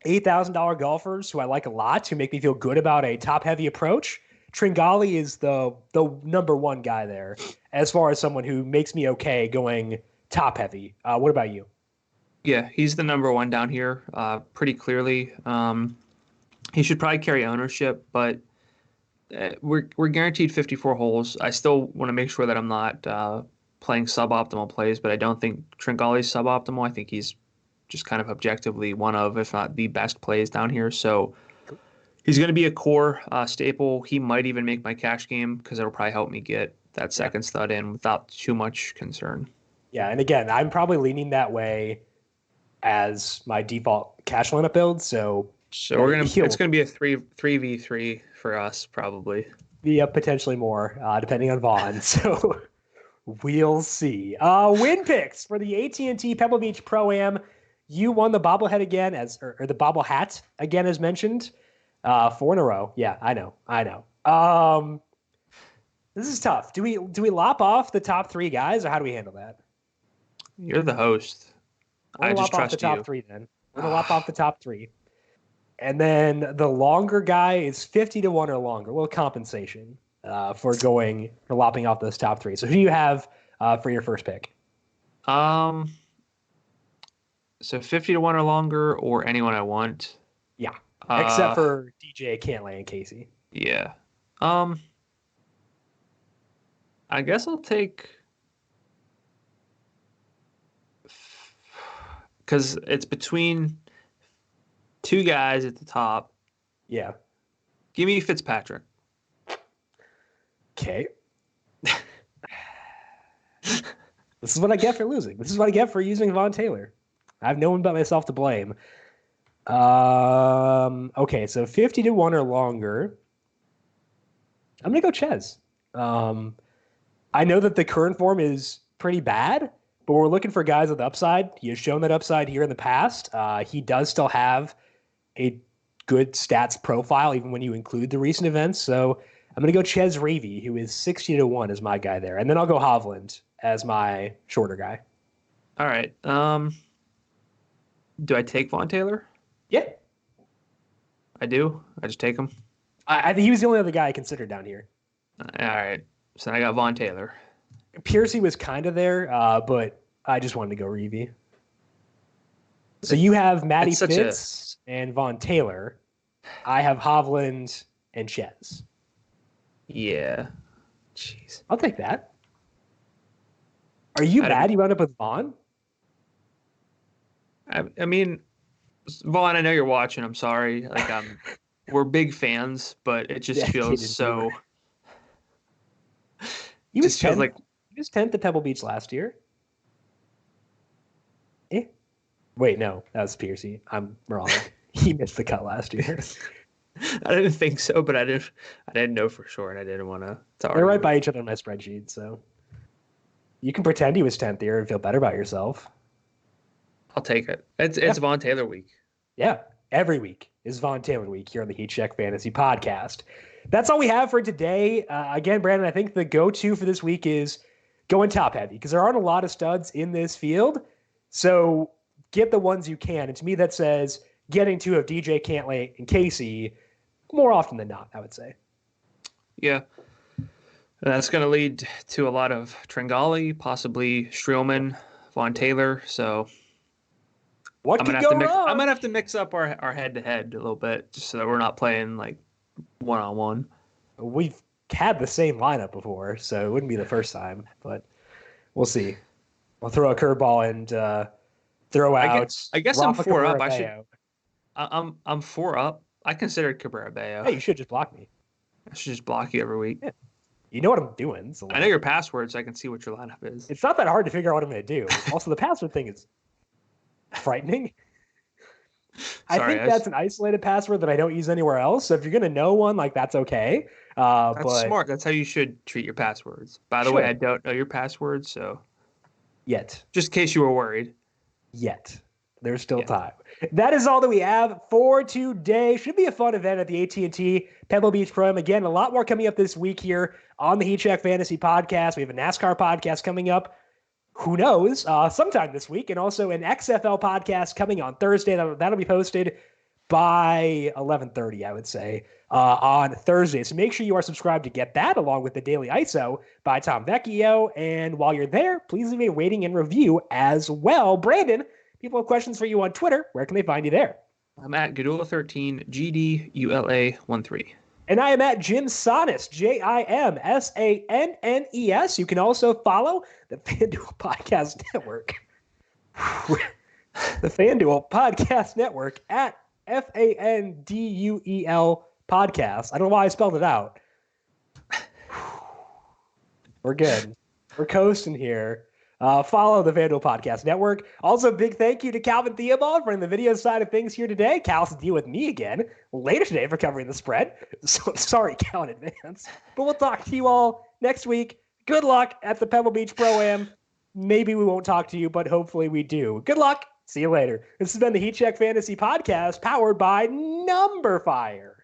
$8,000 golfers who I like a lot, who make me feel good about a top-heavy approach. Tringali is the number one guy there as far as someone who makes me okay going top-heavy. What about you? Yeah, he's the number one down here pretty clearly. He should probably carry ownership, but we're guaranteed 54 holes. I still want to make sure that I'm not playing suboptimal plays, but I don't think Tringale's suboptimal. I think he's just kind of objectively one of, if not the best plays down here. So he's going to be a core staple. He might even make my cash game because it'll probably help me get that second stud in without too much concern. Yeah, and again, I'm probably leaning that way as my default cash lineup build. So it's gonna be a 3v3 for us probably. Be potentially more, depending on Vaughn. So we'll see. Win picks for the AT&T Pebble Beach Pro-Am. You won the bobblehead again, or the bobble hat again, as mentioned. 4 in a row. Yeah, I know. This is tough. Do we lop off the top 3 guys, or how do we handle that? You're the host. I just trust you. Top 3 then. We're gonna lop off the top 3. And then the longer guy is 50 to 1 or longer. A little compensation for lopping off those top 3. So who do you have for your first pick? So 50 to 1 or longer, or anyone I want. Yeah. Except for DJ Cantlay and Casey. Yeah. I guess I'll take, because it's between 2 guys at the top. Yeah. Give me Fitzpatrick. Okay. This is what I get for losing. This is what I get for using Von Taylor. I have no one but myself to blame. Okay, so 50 to 1 or longer. I'm going to go Chaz. I know that the current form is pretty bad, but we're looking for guys with upside. He has shown that upside here in the past. He does still have a good stats profile, even when you include the recent events. So I'm going to go Chaz Revere, who is 60 to 1 as my guy there. And then I'll go Hovland as my shorter guy. All right. Do I take Von Taylor? Yeah. I do? I just take him? I think he was the only other guy I considered down here. All right. So I got Von Taylor. Piercy was kind of there, but I just wanted to go Reavie. So you have Maddie Fitz and Von Taylor. I have Hovland and Chaz. Yeah. Jeez. I'll take that. Are you mad you wound up with Vaughn? I mean, Vaughn, I know you're watching. I'm sorry. We're big fans, but it just feels so. He was 10th. He was 10th at Pebble Beach last year. Wait, no, that was Piercy. I'm wrong. He missed the cut last year. I didn't think so, but I didn't know for sure, and I didn't want to. They're right by each other on my spreadsheet, so you can pretend he was 10th here and feel better about yourself. I'll take it. It's Von Taylor week. Yeah, every week is Von Taylor week here on the Heat Check Fantasy Podcast. That's all we have for today. Again, Brandon, I think the go-to for this week is going top heavy because there aren't a lot of studs in this field. So get the ones you can. And to me, that says getting 2 of DJ Cantlay and Casey more often than not, I would say. Yeah. That's going to lead to a lot of Tringale, possibly Streelman, Von Taylor. So what could go wrong? I'm going to have to mix up our head-to-head a little bit just so that we're not playing like one-on-one. We've had the same lineup before, so it wouldn't be the first time, but we'll see. I'll throw a curveball and throw out. I guess I'm 4 up. I'm 4 up. I considered Cabrera Bello. Hey, you should just block me. I should just block you every week. Yeah. You know what I'm doing. So I know your password, so I can see what your lineup is. It's not that hard to figure out what I'm going to do. Also, the password thing is frightening. I think that's an isolated password that I don't use anywhere else. So if you're going to know one, that's okay. That's smart. That's how you should treat your passwords. By the way, I don't know your password, so. Yet. Just in case you were worried. Yet. There's still time. That is all that we have for today. Should be a fun event at the AT&T Pebble Beach Pro-Am. Again, a lot more coming up this week here on the Heat Check Fantasy Podcast. We have a NASCAR podcast coming up. Who knows? Sometime this week. And also an XFL podcast coming on Thursday. That'll be posted by 11:30, I would say, on Thursday. So make sure you are subscribed to get that, along with the Daily ISO by Tom Vecchio. And while you're there, please leave a rating and review as well. Brandon, people have questions for you on Twitter. Where can they find you there? I'm at Gadula13, GDULA13. And I am at Jim Sannes, JimSannes. You can also follow the FanDuel Podcast Network. The FanDuel Podcast Network at FanDuel Podcast. I don't know why I spelled it out. We're good. We're coasting here. Follow the FanDuel Podcast Network. Also, big thank you to Calvin Theobald for the video side of things here today. Cal has to deal with me again later today for covering the spread. So sorry, Cal, in advance. But we'll talk to you all next week. Good luck at the Pebble Beach Pro-Am. Maybe we won't talk to you, but hopefully we do. Good luck. See you later. This has been the Heat Check Fantasy Podcast, powered by Number Fire.